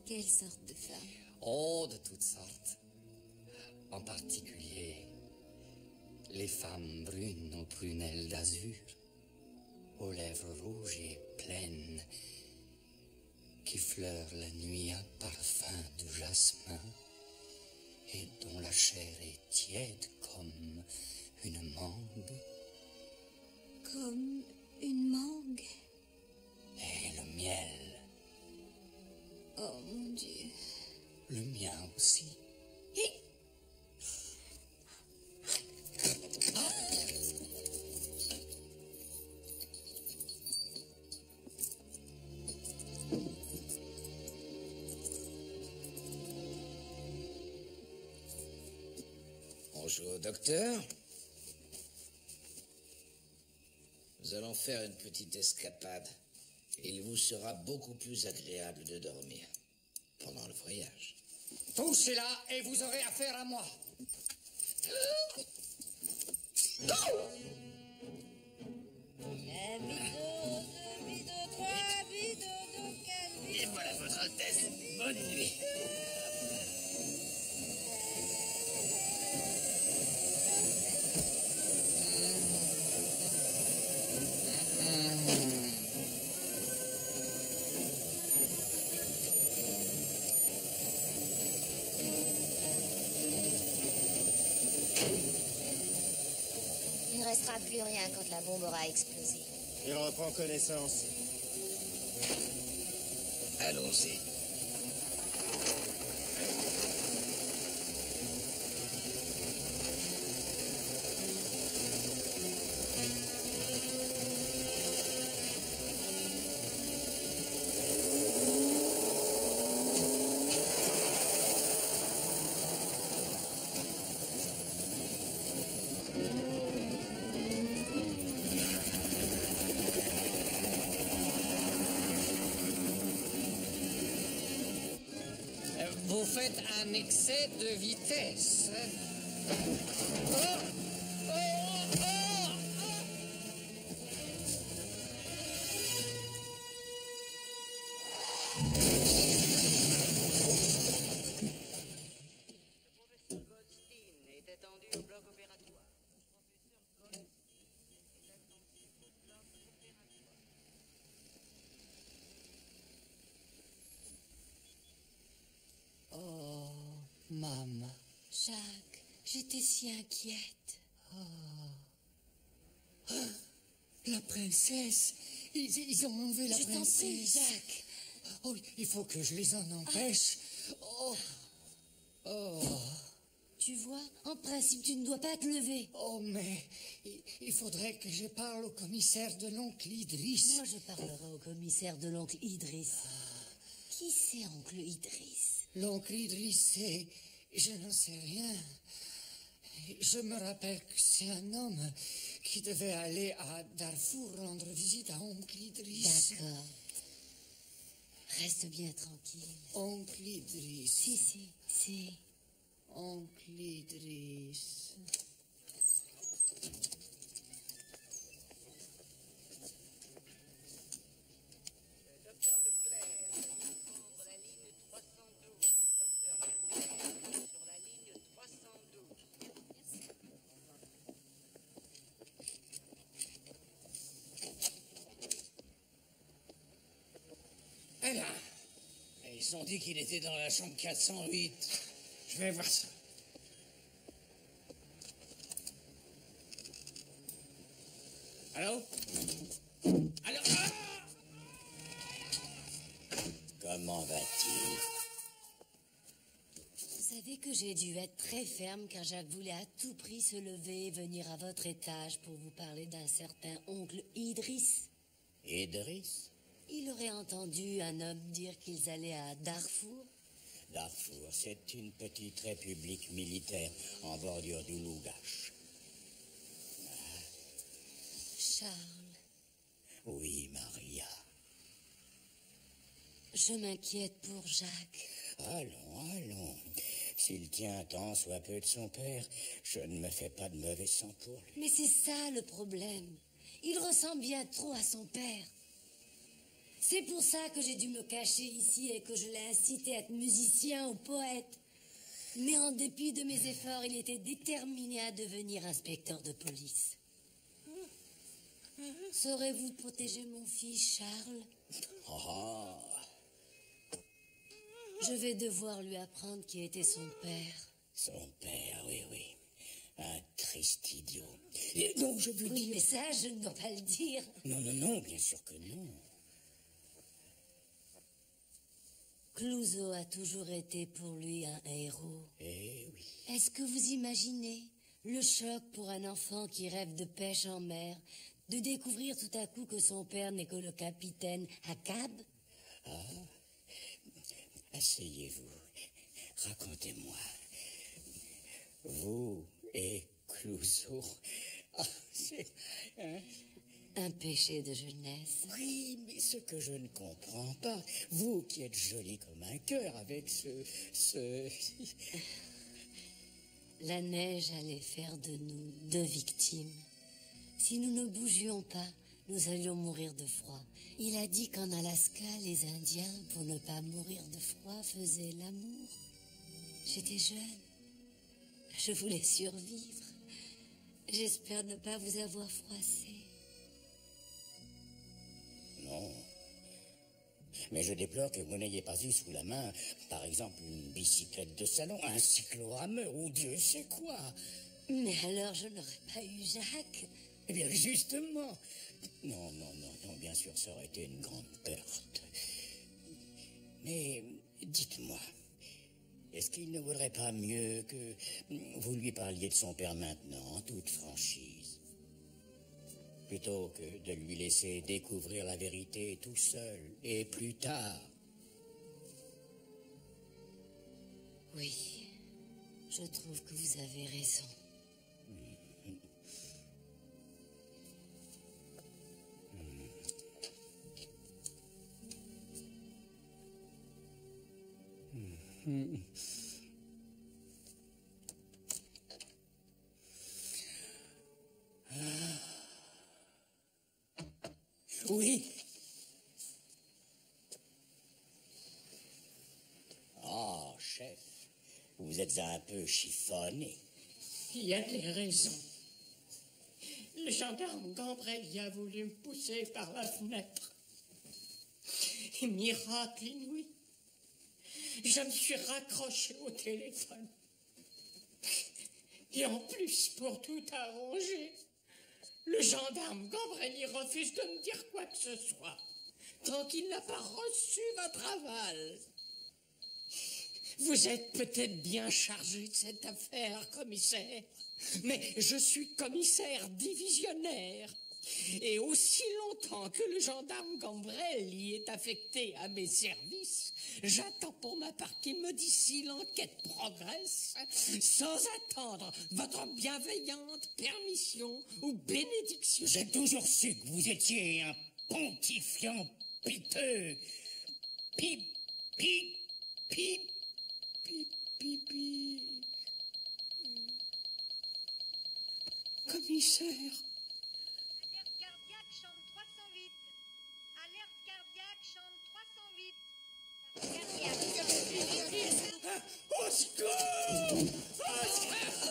Quelle sorte de femme? Oh, de toutes sortes. En particulier, les femmes brunes aux prunelles d'azur, aux lèvres rouges et pleines, qui fleurent la nuit un parfum de jasmin, et dont la chair est tiède comme une mangue. Comme une mangue? Et le miel, Oh mon Dieu. le mien aussi. Bonjour, docteur. Nous allons faire une petite escapade. Il vous sera beaucoup plus agréable de dormir pendant le voyage. Touchez là et vous aurez affaire à moi. Un bidon, deux bidons, trois bidons, deux, quatre Et voilà votre Altesse. Bonne nuit. Il ne restera plus rien quand la bombe aura explosé. Il reprend connaissance. Allons-y. Vous faites un excès de vitesse. Oh! Oh! Oh! Oh, maman. Jacques, j'étais si inquiète. La princesse. Ils ont enlevé la Je t'en princesse. prie, Jacques. Oh, il faut que je les en empêche. Oh. Oh. Tu vois, en principe, tu ne dois pas te lever. Oh, mais il faudrait que je parle au commissaire de l'oncle Idriss. Moi, je parlerai au commissaire de l'oncle Idriss. Qui c'est, oncle Idriss? L'oncle Idriss, c'est... Je n'en sais rien. Je me rappelle que c'est un homme qui devait aller à Darfour rendre visite à oncle Idriss. D'accord. Reste bien tranquille. Oncle Idriss. Si. Oncle Idriss. Eh là, ils ont dit qu'il était dans la chambre 408. Je vais voir ça. Allô? Allô? Ah! Comment va-t-il? Vous savez que j'ai dû être très ferme car Jacques voulait à tout prix se lever et venir à votre étage pour vous parler d'un certain oncle Idriss. Idriss? Il aurait entendu un homme dire qu'ils allaient à Darfour. Darfour, c'est une petite république militaire en bordure du Lougache. Charles, Oui, Maria. je m'inquiète pour Jacques. Allons. S'il tient tant soit peu de son père, je ne me fais pas de mauvais sang pour lui. Mais c'est ça le problème. Il ressemble bien trop à son père. C'est pour ça que j'ai dû me cacher ici et que je l'ai incité à être musicien ou poète. Mais en dépit de mes efforts, il était déterminé à devenir inspecteur de police. Saurez-vous protéger mon fils, Charles? Oh, Je vais devoir lui apprendre qui était son père. son père, oui. Un triste idiot. Et non, je veux Oui, dire... mais ça, je ne dois pas le dire. Non, bien sûr que non. Clouseau a toujours été pour lui un héros. Eh oui. Est-ce que vous imaginez le choc pour un enfant qui rêve de pêche en mer, de découvrir tout à coup que son père n'est que le capitaine Hakab? Asseyez-vous. Racontez-moi. Vous et Clouseau. C'est... hein? Un péché de jeunesse. Oui, mais ce que je ne comprends pas, vous qui êtes jolie comme un cœur avec ce... La neige allait faire de nous deux victimes. Si nous ne bougions pas, nous allions mourir de froid. Il a dit qu'en Alaska, les Indiens, pour ne pas mourir de froid, faisaient l'amour. J'étais jeune. Je voulais survivre. J'espère ne pas vous avoir froissé. Non. Mais je déplore que vous n'ayez pas eu sous la main, par exemple, une bicyclette de salon, un cyclorameur ou Dieu sait quoi. Mais alors je n'aurais pas eu Jacques. Eh bien, justement. Non, bien sûr, ça aurait été une grande perte. Mais dites-moi, est-ce qu'il ne vaudrait pas mieux que vous lui parliez de son père maintenant, en toute franchise, plutôt que de lui laisser découvrir la vérité tout seul, et plus tard? Oui, je trouve que vous avez raison. Oui. Oh, chef, vous êtes un peu chiffonné. Il y a des raisons. Le gendarme Gambrel y a voulu me pousser par la fenêtre. Et miracle inouï, je me suis raccroché au téléphone. Et en plus, pour tout arranger, le gendarme Gambrel y refuse de me dire quoi que ce soit, tant qu'il n'a pas reçu votre aval. Vous êtes peut-être bien chargé de cette affaire, commissaire, mais je suis commissaire divisionnaire. Et aussi longtemps que le gendarme Gambrel y est affecté à mes services, j'attends pour ma part qu'il me dise si l'enquête progresse, sans attendre votre bienveillante permission ou bénédiction. J'ai toujours su que vous étiez un pontifiant piteux. Pip, pip, pip, pip, pip, pip. Commissaire. Alerte cardiaque, chambre 308. Alerte cardiaque, chambre 308. Au secours! Au secours!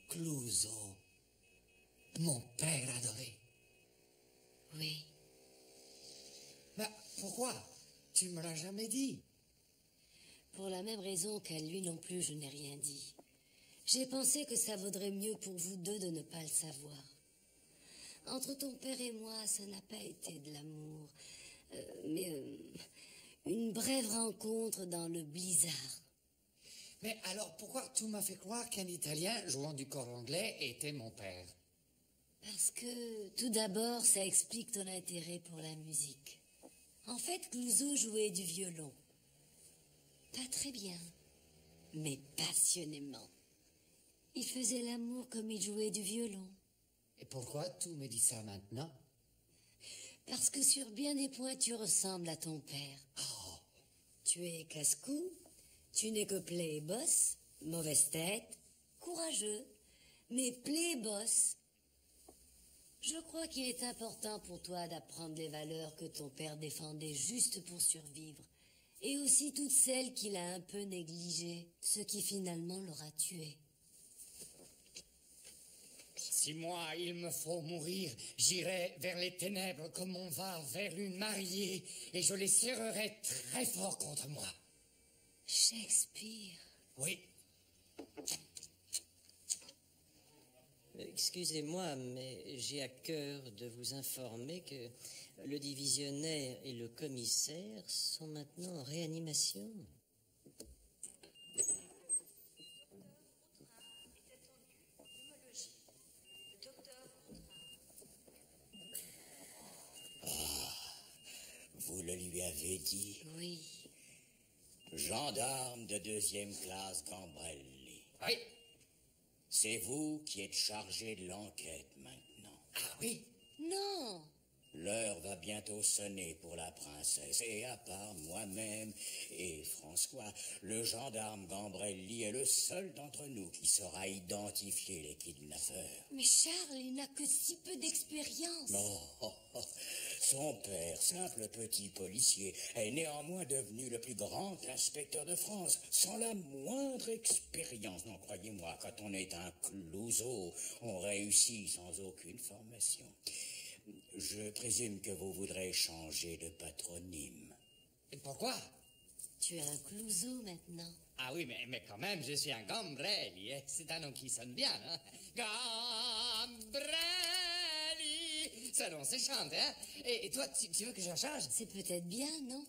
Clouseau, mon père adoré. Oui. Mais pourquoi? Tu me l'as jamais dit. Pour la même raison qu'à lui non plus, je n'ai rien dit. J'ai pensé que ça vaudrait mieux pour vous deux de ne pas le savoir. Entre ton père et moi, ça n'a pas été de l'amour, mais une brève rencontre dans le blizzard. Mais alors pourquoi tu m'as fait croire qu'un Italien jouant du corps anglais était mon père? Parce que, tout d'abord, ça explique ton intérêt pour la musique. En fait, Clouseau jouait du violon. Pas très bien, mais passionnément. Il faisait l'amour comme il jouait du violon. Et pourquoi tu me dis ça maintenant? Parce que sur bien des points, tu ressembles à ton père. Oh. Tu es casse-cou, tu n'es que playboss, mauvaise tête, courageux, mais playboss. Je crois qu'il est important pour toi d'apprendre les valeurs que ton père défendait juste pour survivre, et aussi toutes celles qu'il a un peu négligées, ce qui finalement l'aura tué. Si moi, il me faut mourir, j'irai vers les ténèbres comme on va vers une mariée, et je les serrerai très fort contre moi. Shakespeare. Oui. Excusez-moi, mais j'ai à cœur de vous informer que le divisionnaire et le commissaire sont maintenant en réanimation. Vous le lui avez dit? Oui. Gendarme de 2e classe Gambrel. Oui. C'est vous qui êtes chargé de l'enquête maintenant. Ah oui? Non. L'heure va bientôt sonner pour la princesse. Et à part moi-même et François, le gendarme Gambrelli est le seul d'entre nous qui saura identifier les kidnappeurs. Mais Charles, il n'a que si peu d'expérience. Non, son père, simple petit policier, est néanmoins devenu le plus grand inspecteur de France, sans la moindre expérience. Non, croyez-moi, quand on est un Clouseau, on réussit sans aucune formation. Je présume que vous voudrez changer de patronyme. Et pourquoi? Tu es un Clouseau maintenant. Ah oui, mais quand même, je suis un Gambrelli. C'est un nom qui sonne bien, hein? Gambrelli! Ça, on se chante, hein? Et toi, tu veux que j'en change? C'est peut-être bien, non?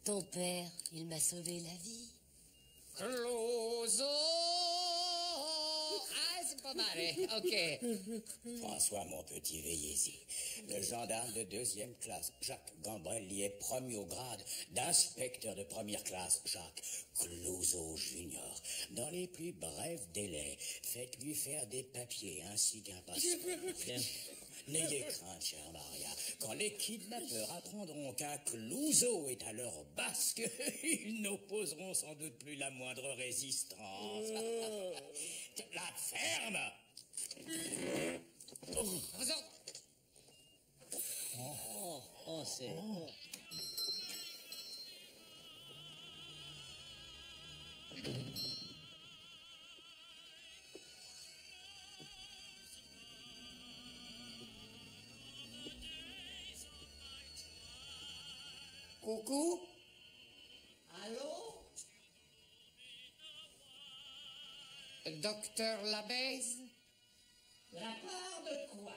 Ton père, il m'a sauvé la vie. Clouseau! Ah, c'est pas mal, hein? OK. François, mon petit, veillez-y. Le gendarme de 2e classe, Jacques Gambrelli, est promu au grade d'inspecteur de 1re classe, Jacques Clouseau Junior. Dans les plus brefs délais, faites-lui faire des papiers ainsi qu'un passeport. N'ayez crainte, chère Maria. Quand les kidnappeurs apprendront qu'un Clouseau est à leur basque, ils n'opposeront sans doute plus la moindre résistance. La ferme! C'est... Coucou? Allô? Docteur Labèze? De la part de quoi?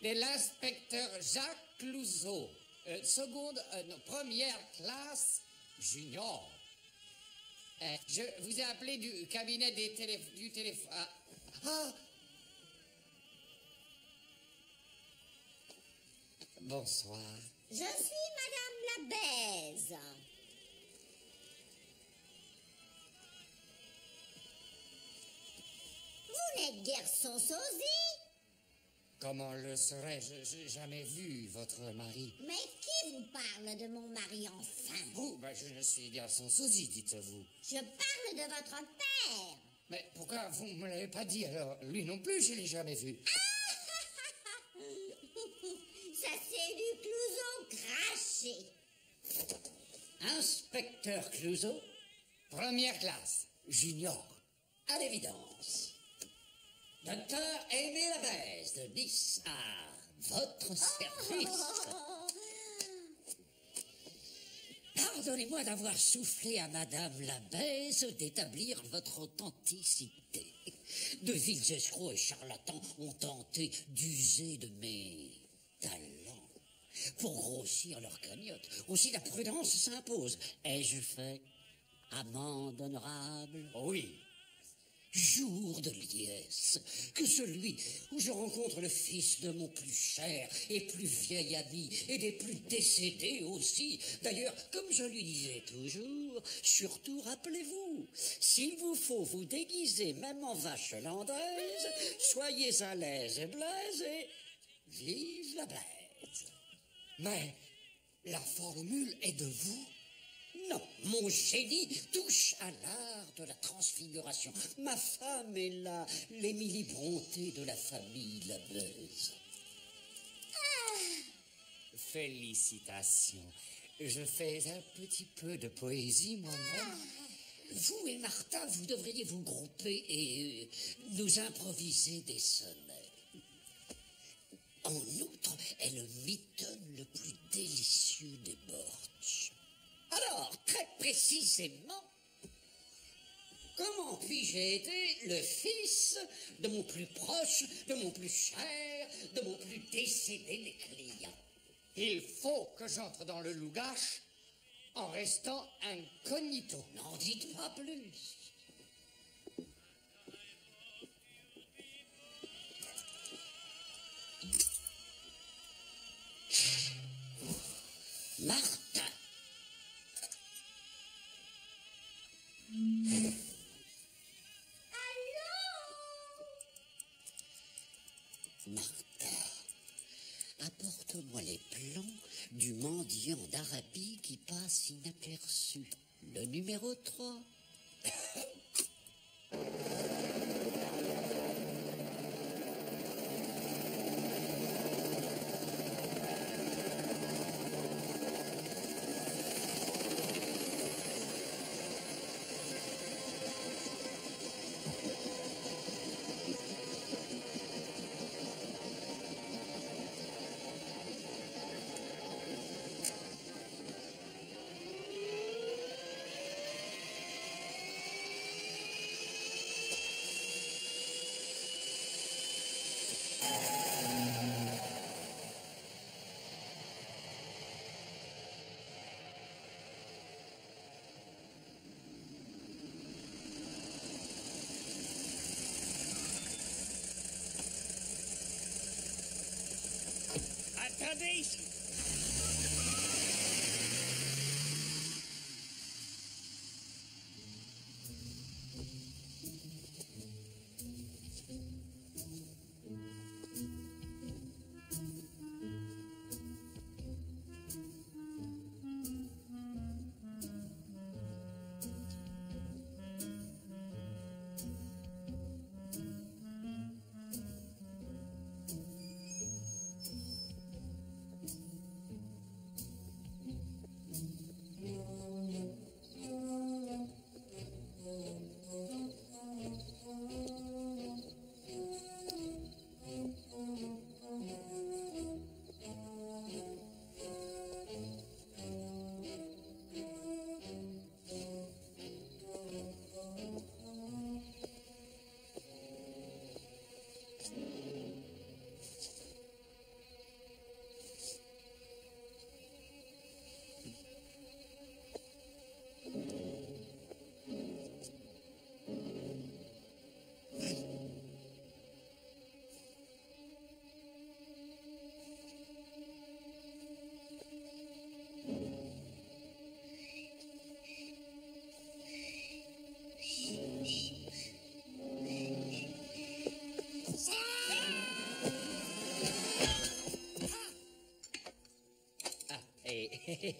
De l'inspecteur Jacques Clouseau. Première classe junior. Je vous ai appelé du cabinet du téléphone. Ah! Bonsoir. Je suis Madame Labèze. Vous n'êtes guère son sosie. Comment le serais-je? J'ai jamais vu votre mari. Mais qui vous parle de mon mari enfin? Vous? Je ne suis guère son sosie, dites-vous. Je parle de votre père. Mais pourquoi vous ne me l'avez pas dit alors? Lui non plus, je ne l'ai jamais vu. Ça c'est du Clouseau craché. Inspecteur Clouseau? 1re classe, junior. À l'évidence. Docteur Aimé Labèze de Nice à votre service. Pardonnez-moi d'avoir soufflé à Madame Labèze d'établir votre authenticité. De vils escrocs et charlatans ont tenté d'user de mes talents pour grossir leur cagnotte. Aussi la prudence s'impose. Ai-je fait amende honorable? Oui. Jour de liesse, que celui où je rencontre le fils de mon plus cher et plus vieil ami, et des plus décédés aussi. D'ailleurs, comme je lui disais toujours, surtout rappelez-vous, s'il vous faut vous déguiser même en vache landaise, soyez à l'aise et blaise et vive la blaise. Mais la formule est de vous? Non, mon génie touche à l'art de la transfiguration. Ma femme est là, l'Émilie Brontë de la famille Labèze. Félicitations. Je fais un petit peu de poésie moi-même. Vous et Martha, vous devriez vous grouper et nous improviser des sonnets. En outre, elle mitonne le plus délicieux des bords. Alors, très précisément, comment puis-je aider le fils de mon plus proche, de mon plus cher, de mon plus décédé des clients? Il faut que j'entre dans le lougache en restant incognito. N'en dites pas plus. Martha. Martha, apporte-moi les plans du mendiant d'Arabie qui passe inaperçu. Le numéro 3. Attendez ici.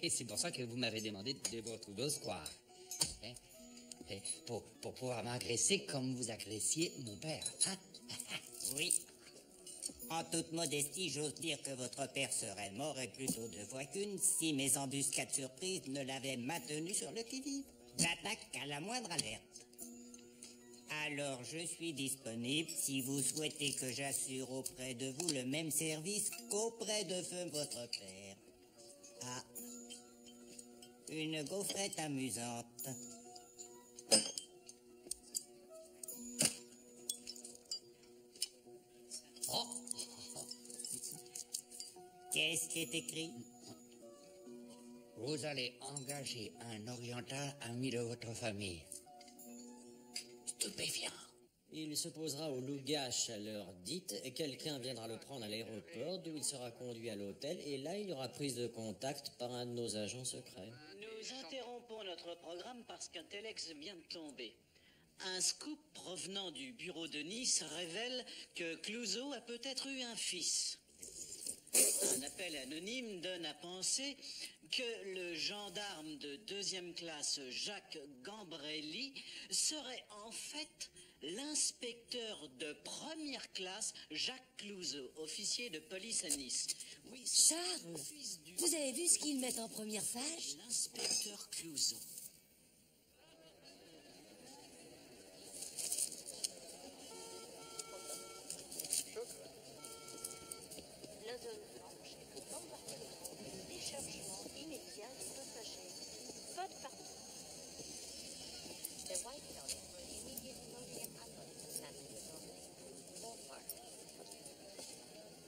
Et c'est pour ça que vous m'avez demandé de vous retrouver au square. Hein? Et pour pouvoir m'agresser comme vous agressiez mon père. Hein? Oui. En toute modestie, j'ose dire que votre père serait mort et plutôt deux fois qu'une si mes embuscades surprises ne l'avaient maintenu sur le qui-vive. J'attaque à la moindre alerte. Alors, je suis disponible si vous souhaitez que j'assure auprès de vous le même service qu'auprès de feu votre père. Ah, une gaufrette amusante. Oh. Qu'est-ce qui est écrit? Vous allez engager un oriental ami de votre famille. Stupéfiant. Il se posera au Loup-Gache à l'heure dite, et quelqu'un viendra le prendre à l'aéroport, d'où il sera conduit à l'hôtel, et là il y aura prise de contact par un de nos agents secrets. Nous interrompons notre programme parce qu'un telex vient de tomber. Un scoop provenant du bureau de Nice révèle que Clouseau a peut-être eu un fils. Un appel anonyme donne à penser que le gendarme de 2e classe Jacques Gambrelli serait en fait l'inspecteur de 1re classe Jacques Clouseau, officier de police à Nice. Oui, Charles, vous avez vu ce qu'ils mettent en première page? L'inspecteur Clouseau. La zone franche est au bombardement. Déchargement immédiat des passagers. Vote partout. The White House will immediately load the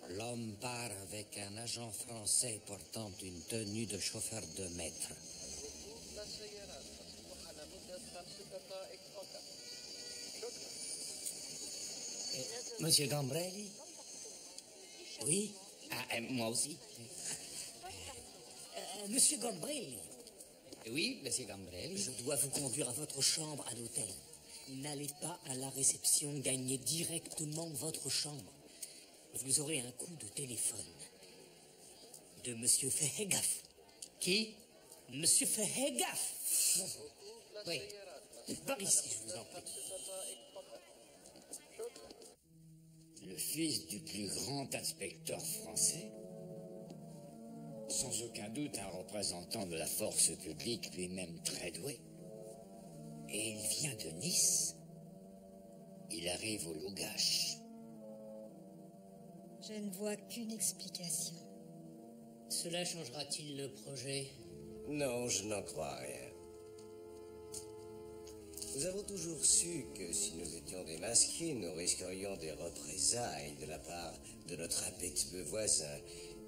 L'homme part avec un agent français portant une tenue de chauffeur de maître. Monsieur Gambrelli? Oui? Moi aussi. Monsieur Gambrelli. Oui, monsieur Gambrelli. Je dois vous conduire à votre chambre à l'hôtel. N'allez pas à la réception, gagnez directement votre chambre. Vous aurez un coup de téléphone. de Monsieur Fehegaf. Qui? Monsieur Fehegaf. Oui. Par ici, je vous en prie. Le fils du plus grand inspecteur français? Sans aucun doute un représentant de la force publique, lui-même très doué. Et il vient de Nice. Il arrive au Lougache. Je ne vois qu'une explication. Cela changera-t-il le projet? Non, je n'en crois rien. Nous avons toujours su que si nous étions démasqués, nous risquerions des représailles de la part de notre impétueux voisin.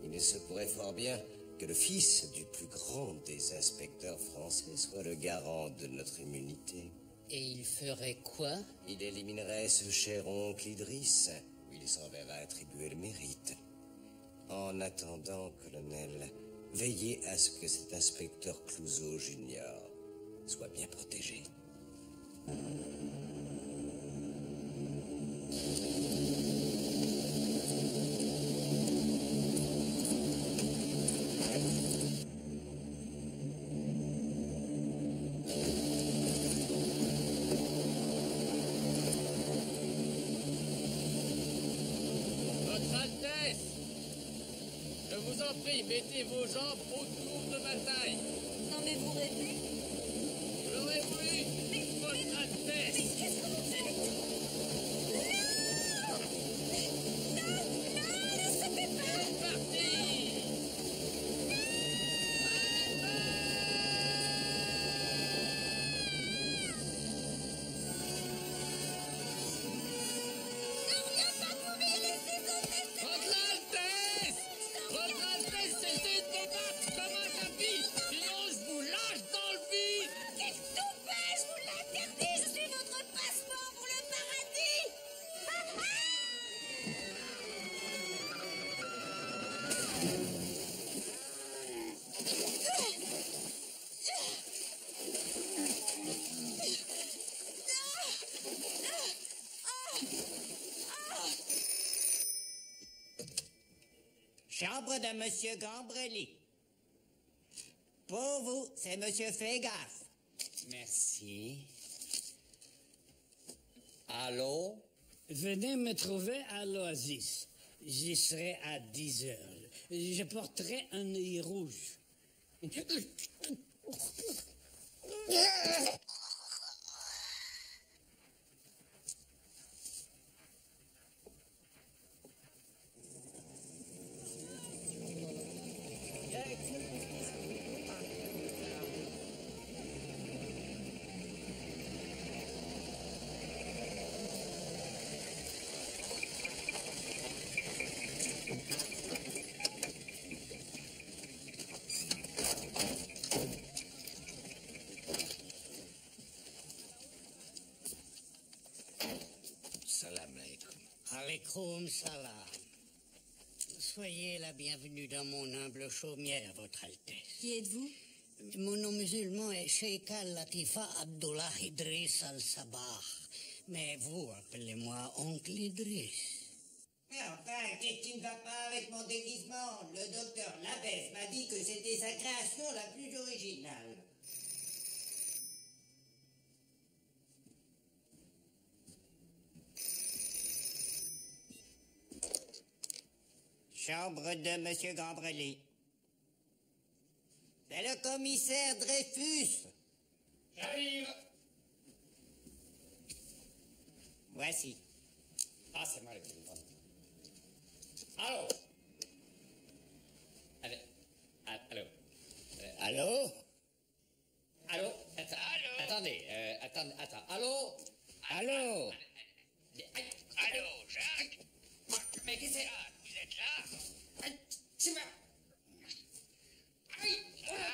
Il ne se pourrait fort bien que le fils du plus grand des inspecteurs français soit le garant de notre immunité. Et il ferait quoi? Il éliminerait ce cher oncle Idriss. Il s'en verra attribuer le mérite. En attendant, colonel, veillez à ce que cet inspecteur Clouseau junior soit bien protégé. Votre Altesse, je vous en prie, mettez vos jambes autour de ma taille. Non mais vous rêvez? J'aurais voulu, Votre Altesse. Mais qu'est-ce que vous faites? Non! Non, ne sautez pas! C'est parti! Votre Altesse! Votre Altesse, cessez de me battre comme un tapis! Sinon, je vous lâche dans le vide! Quel toupet, je vous l'interdis, je suis votre passeport pour le paradis. Chambre de Monsieur Gambrelli. Pour vous, c'est Monsieur Fehegaf. Merci. Allô? Venez me trouver à l'Oasis. J'y serai à 10 heures. Je porterai un œil rouge. Salam alaikum. Alaikum salam. Soyez la bienvenue dans mon humble chaumière, Votre Altesse. Qui êtes-vous? Mon nom musulman est Sheikh Al-Latifa Abdullah Idriss Al-Sabah. Mais vous, appelez-moi Oncle Idriss. Mais enfin, qu'est-ce qui ne va pas avec mon déguisement? Le docteur Labès m'a dit que c'était sa création la plus originale. Chambre de Monsieur Gambrelli. C'est le commissaire Dreyfus. J'arrive! Voici. Ah, c'est moi le téléphone. Allô? Allô? Allô? Allô? Attendez, attends. Allô? Allô? Allô, Jacques? Mais qu'est-ce que c'est? Vous êtes là? C'est moi.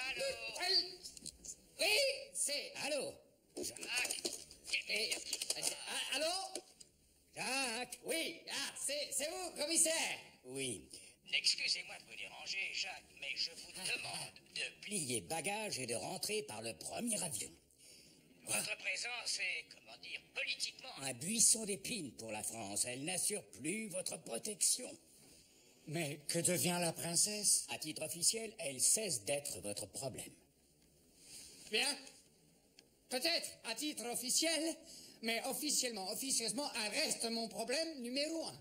Allô? Oui, c'est... Allô? Jacques? Allô? Jacques? Oui, c'est vous, commissaire? Oui. Excusez-moi de vous déranger, Jacques, mais je vous demande de Plier bagages et de rentrer par le premier avion. Votre présence est, comment dire, politiquement... Un buisson d'épines pour la France. Elle n'assure plus votre protection. Mais que devient la princesse? À titre officiel, elle cesse d'être votre problème. Bien. Peut-être à titre officiel, mais officieusement, elle reste mon problème numéro 1.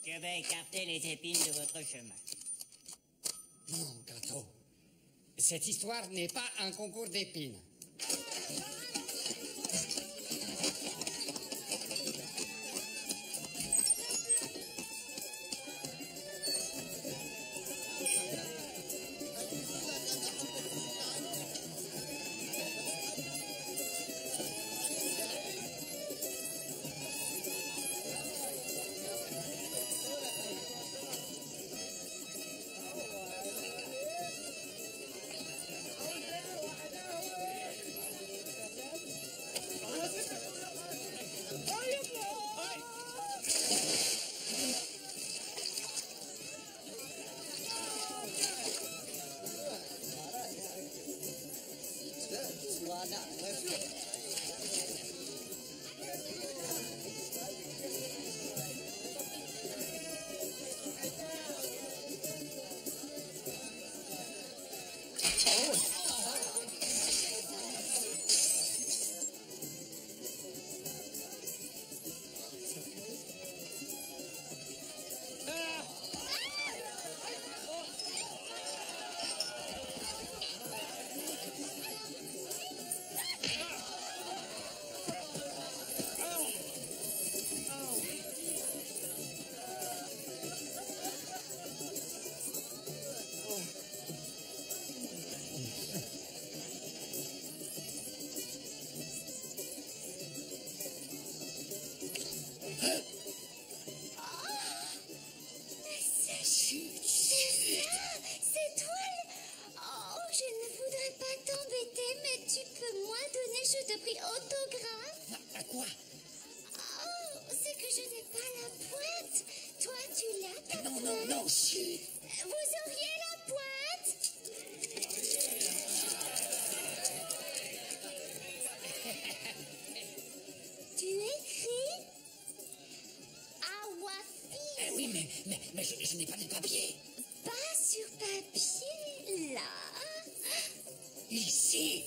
Je vais écarter les épines de votre chemin. Non, Gâteau. Cette histoire n'est pas un concours d'épines. Mais je n'ai pas de papier. Pas sur papier, là. Ici.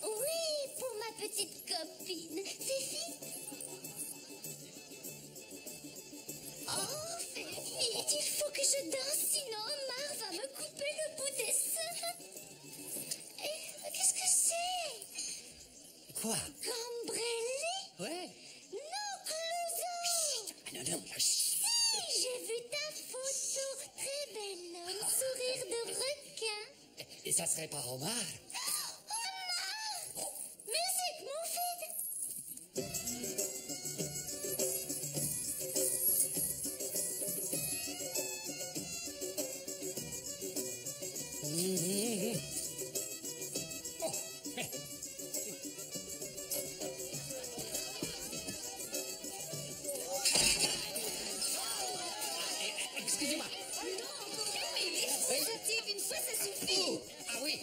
Oui, pour ma petite copine, Fifi. Oh, Fifi, il faut que je danse, sinon Omar va me couper le bout des seins. Et qu'est-ce que c'est? Quoi? Gambrelli? Ouais. Non, Clouseau. Chut. Ah, non, Si, j'ai vu ta photo. Très bel homme, sourire de requin. Et ça serait pas Omar? Omar! Musique, mon fils. Excusez-moi. Une fois, ça suffit. Ah oui.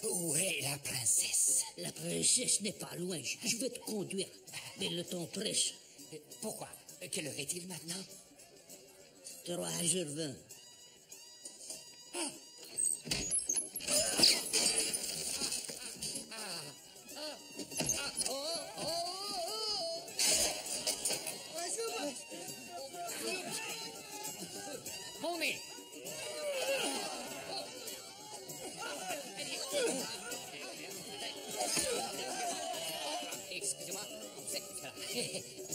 Où est la princesse? La princesse n'est pas loin. Je vais te conduire. Mais le temps presse. Pourquoi? Quelle heure est-il maintenant? 3h20. Mon nez. Excusez-moi.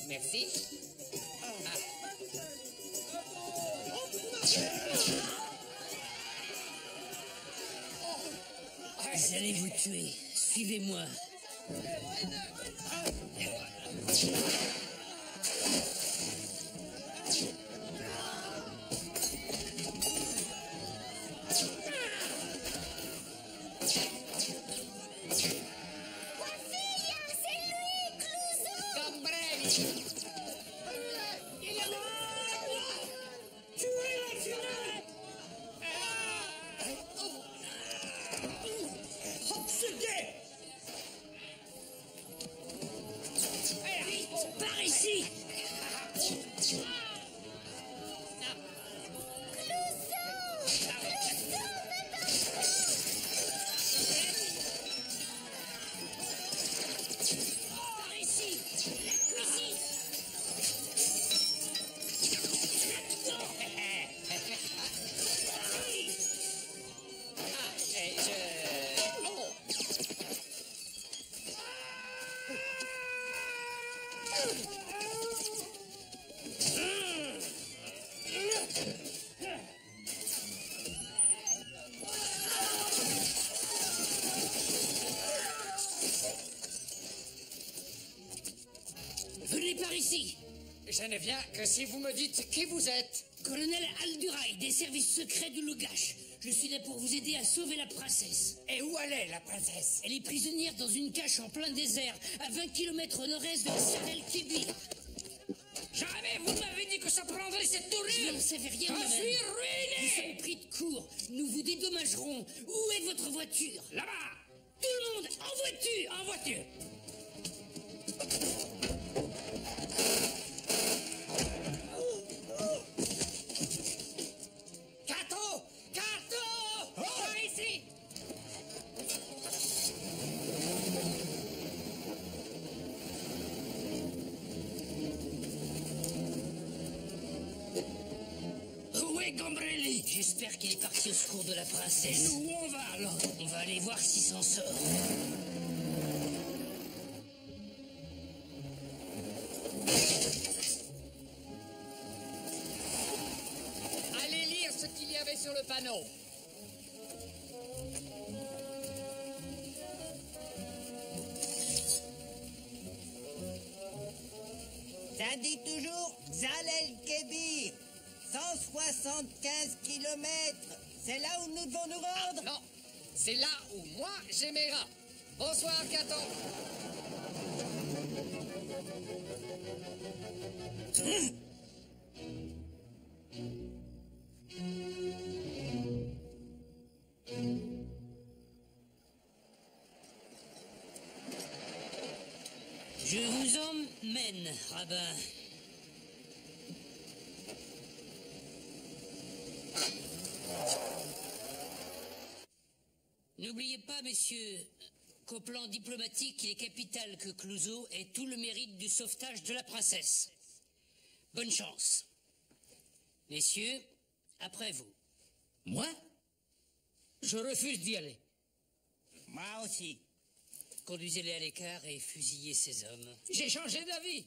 Merci. Vous allez vous tuer. Suivez-moi. ici? Je ne viens que si vous me dites qui vous êtes. Colonel Alduraï, des services secrets du Lougache. Je suis là pour vous aider à sauver la princesse. Et où elle est, la princesse? Elle est prisonnière dans une cache en plein désert, à 20 km au nord-est de Sar el-Kébir. Jamais vous m'avez dit que ça prendrait cette tournure. Je n'en savais rien, madame. Je suis ruiné. Nous sommes pris de court. Nous vous dédommagerons. Où est votre voiture? Là-bas. Tout le monde, en voiture. En voiture. Cato! Cato! Par ici! Où est Gambrelli? J'espère qu'il est parti au secours de la princesse. Où on va alors? On va aller voir s'il s'en sort. Allez lire ce qu'il y avait sur le panneau. Ça dit toujours Sar el-Kébir. 175 kilomètres. C'est là où nous devons nous rendre? Non, c'est là où moi j'ai mes rats. Bonsoir, Caton. Je vous emmène, rabbin. N'oubliez pas, messieurs, qu'au plan diplomatique, il est capital que Clouseau ait tout le mérite du sauvetage de la princesse. Bonne chance. Messieurs, après vous. Moi? Je refuse d'y aller. Moi aussi. Conduisez-les à l'écart et fusillez ces hommes. J'ai changé d'avis.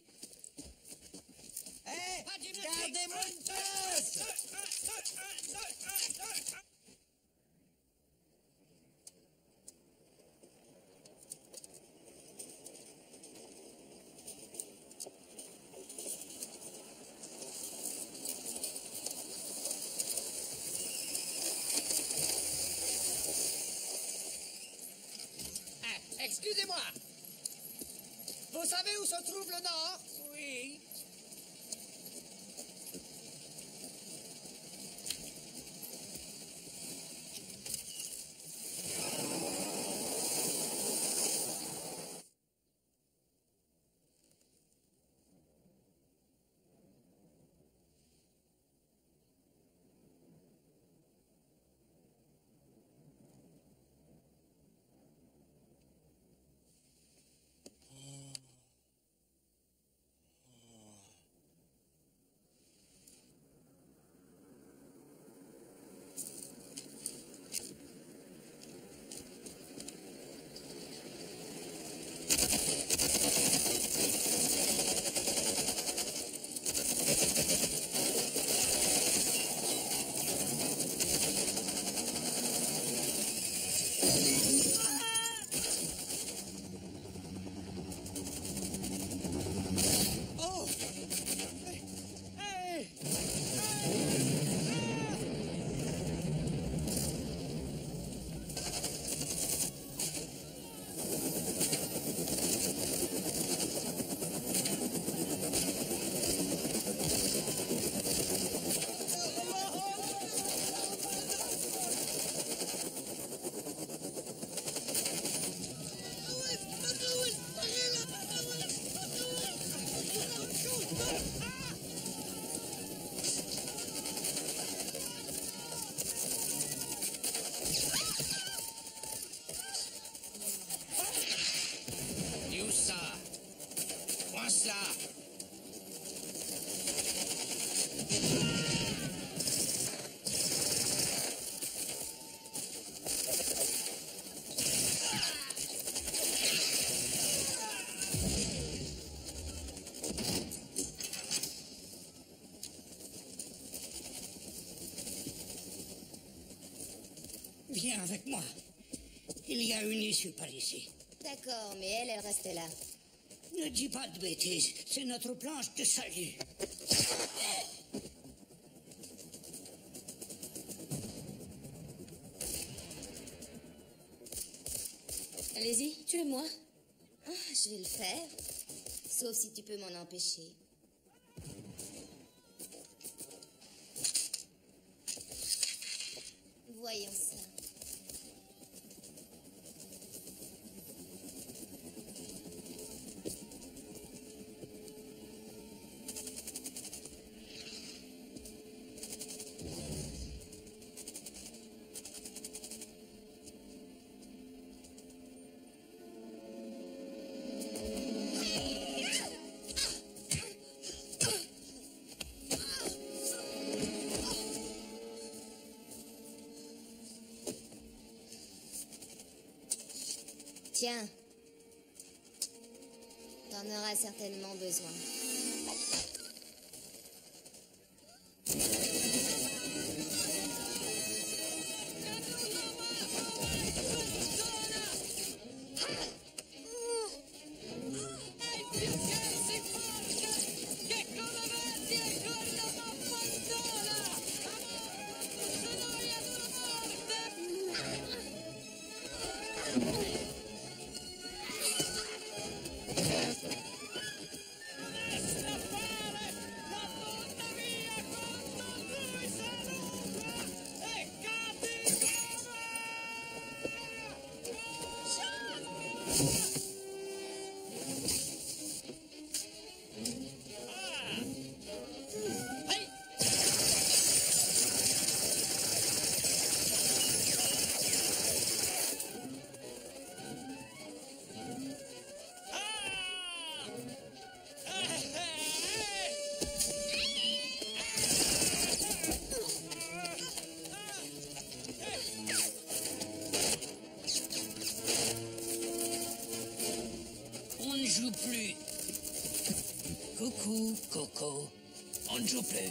Hé, gardez-moi une place! Excusez-moi. Vous savez où se trouve le nord? Oui. Viens avec moi. Il y a une issue par ici. D'accord, mais elle reste là. Ne dis pas de bêtises, c'est notre planche de salut. Allez-y, tuez-moi. Ah, je vais le faire. Sauf si tu peux m'en empêcher. Voyons ça. Tiens, t'en auras certainement besoin. Joue plus. Coucou, Coco. On ne joue plus.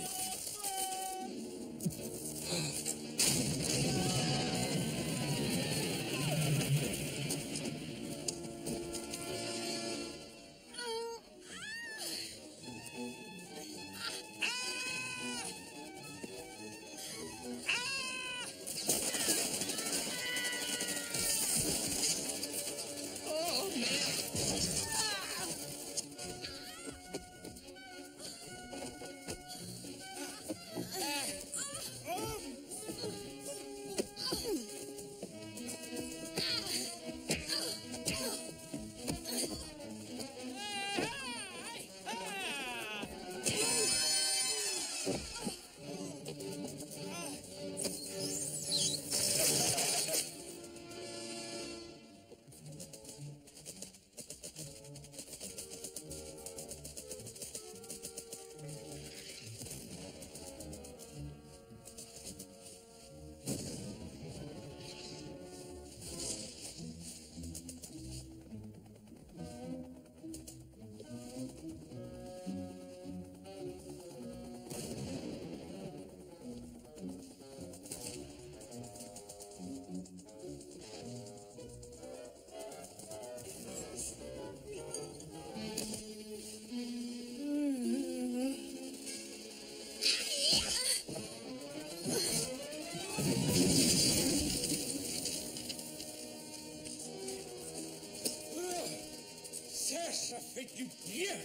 Ça fait du bien.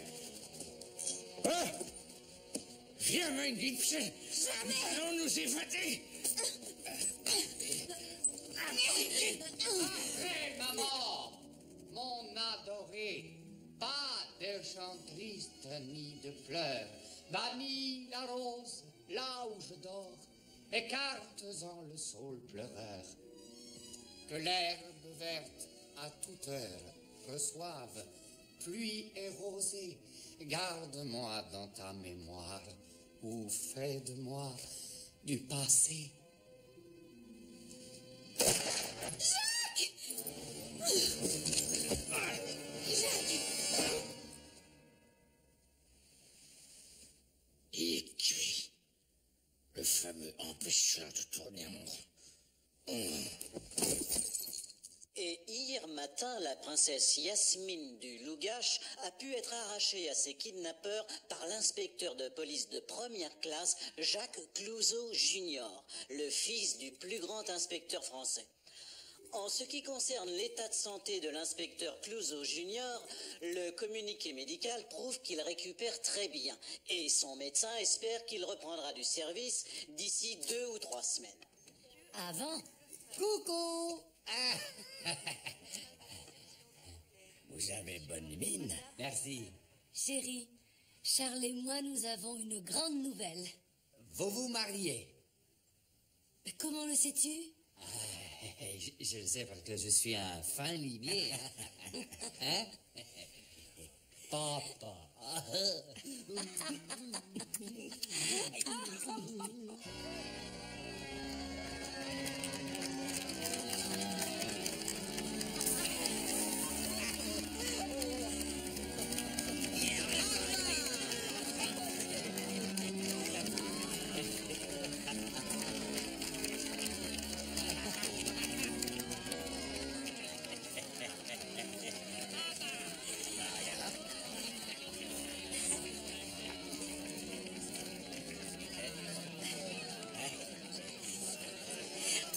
Ah, viens, mein Liebchen. Allons nous évader. Hé, maman, mon adoré, pas de chants tristes ni de pleurs. Bannis la rose, là où je dors, écarte-en le saule pleureur. Que l'herbe verte à toute heure reçoive pluie et rosée, garde-moi dans ta mémoire, ou fais de moi du passé. Jacques! Jacques! Et tu, le fameux empêcheur de tourner en rond. Et hier matin, matin, la princesse Yasmine du Lougache a pu être arrachée à ses kidnappeurs par l'inspecteur de police de première classe, Jacques Clouzot Junior, le fils du plus grand inspecteur français. En ce qui concerne l'état de santé de l'inspecteur Clouzot Junior, le communiqué médical prouve qu'il récupère très bien et son médecin espère qu'il reprendra du service d'ici 2 ou 3 semaines. Avant? Coucou! Vous avez bonne mine. Merci. Chérie, Charles et moi, nous avons une grande nouvelle. Vous vous mariez? Comment le sais-tu? Je le sais parce que je suis un fin limier. Hein? Papa.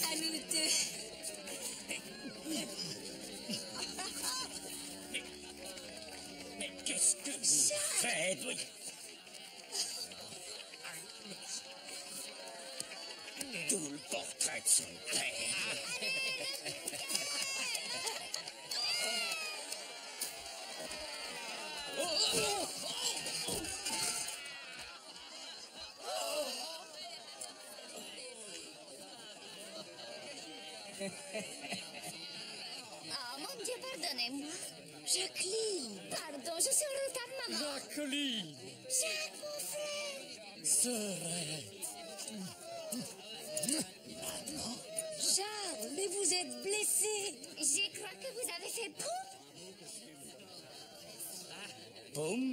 À nous deux. Mais qu'est-ce que vous faites? Oui. D'où le portrait de son père. Oh mon Dieu, pardonnez-moi. Jacqueline, pardon, je suis en retard, maman. Jacqueline, Jacques, mon frère. Sorette. Charles, mais vous êtes blessé. Je crois que vous avez fait poum. Boum.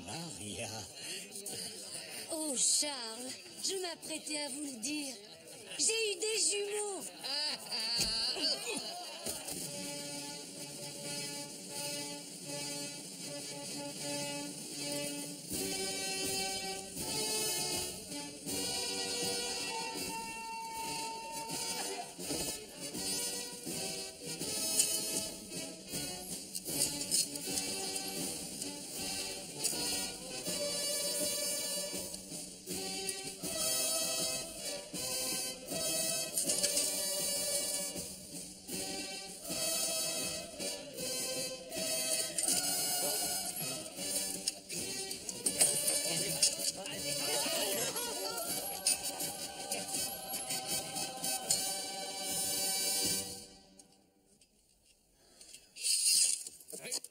Maria. Oh, Charles, je m'apprêtais à vous le dire. J'ai eu des jumeaux.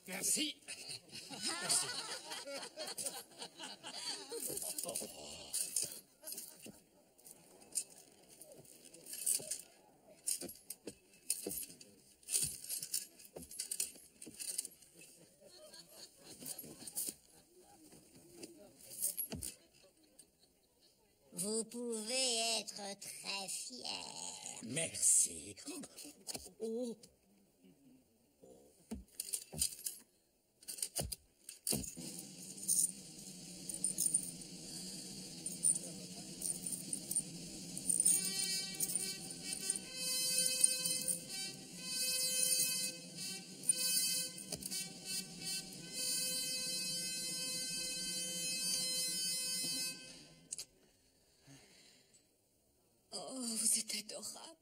Merci. Merci. Vous pouvez être très fier. Merci. Oh. Oh, vous êtes adorable.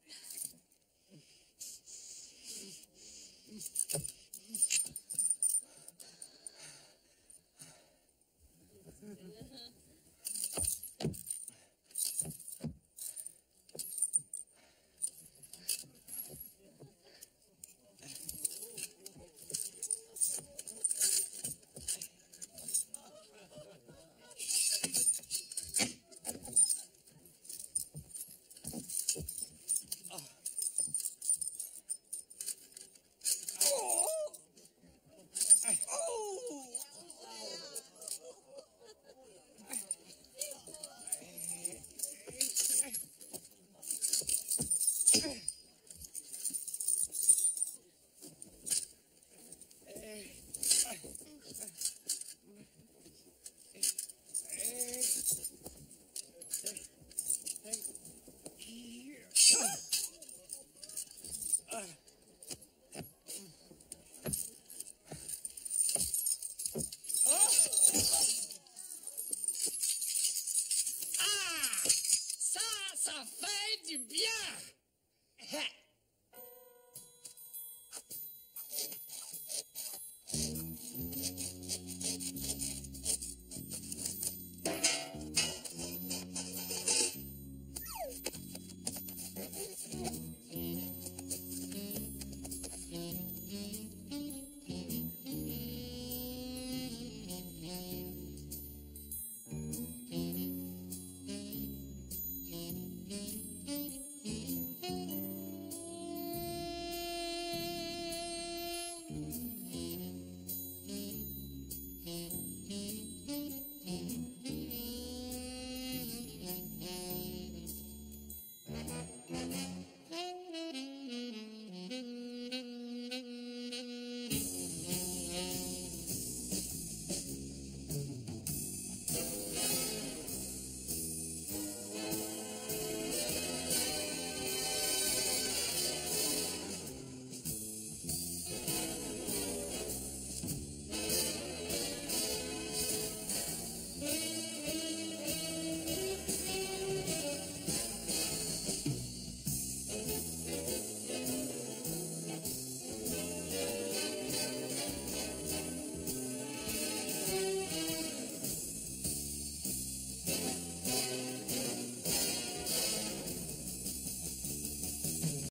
Thank you.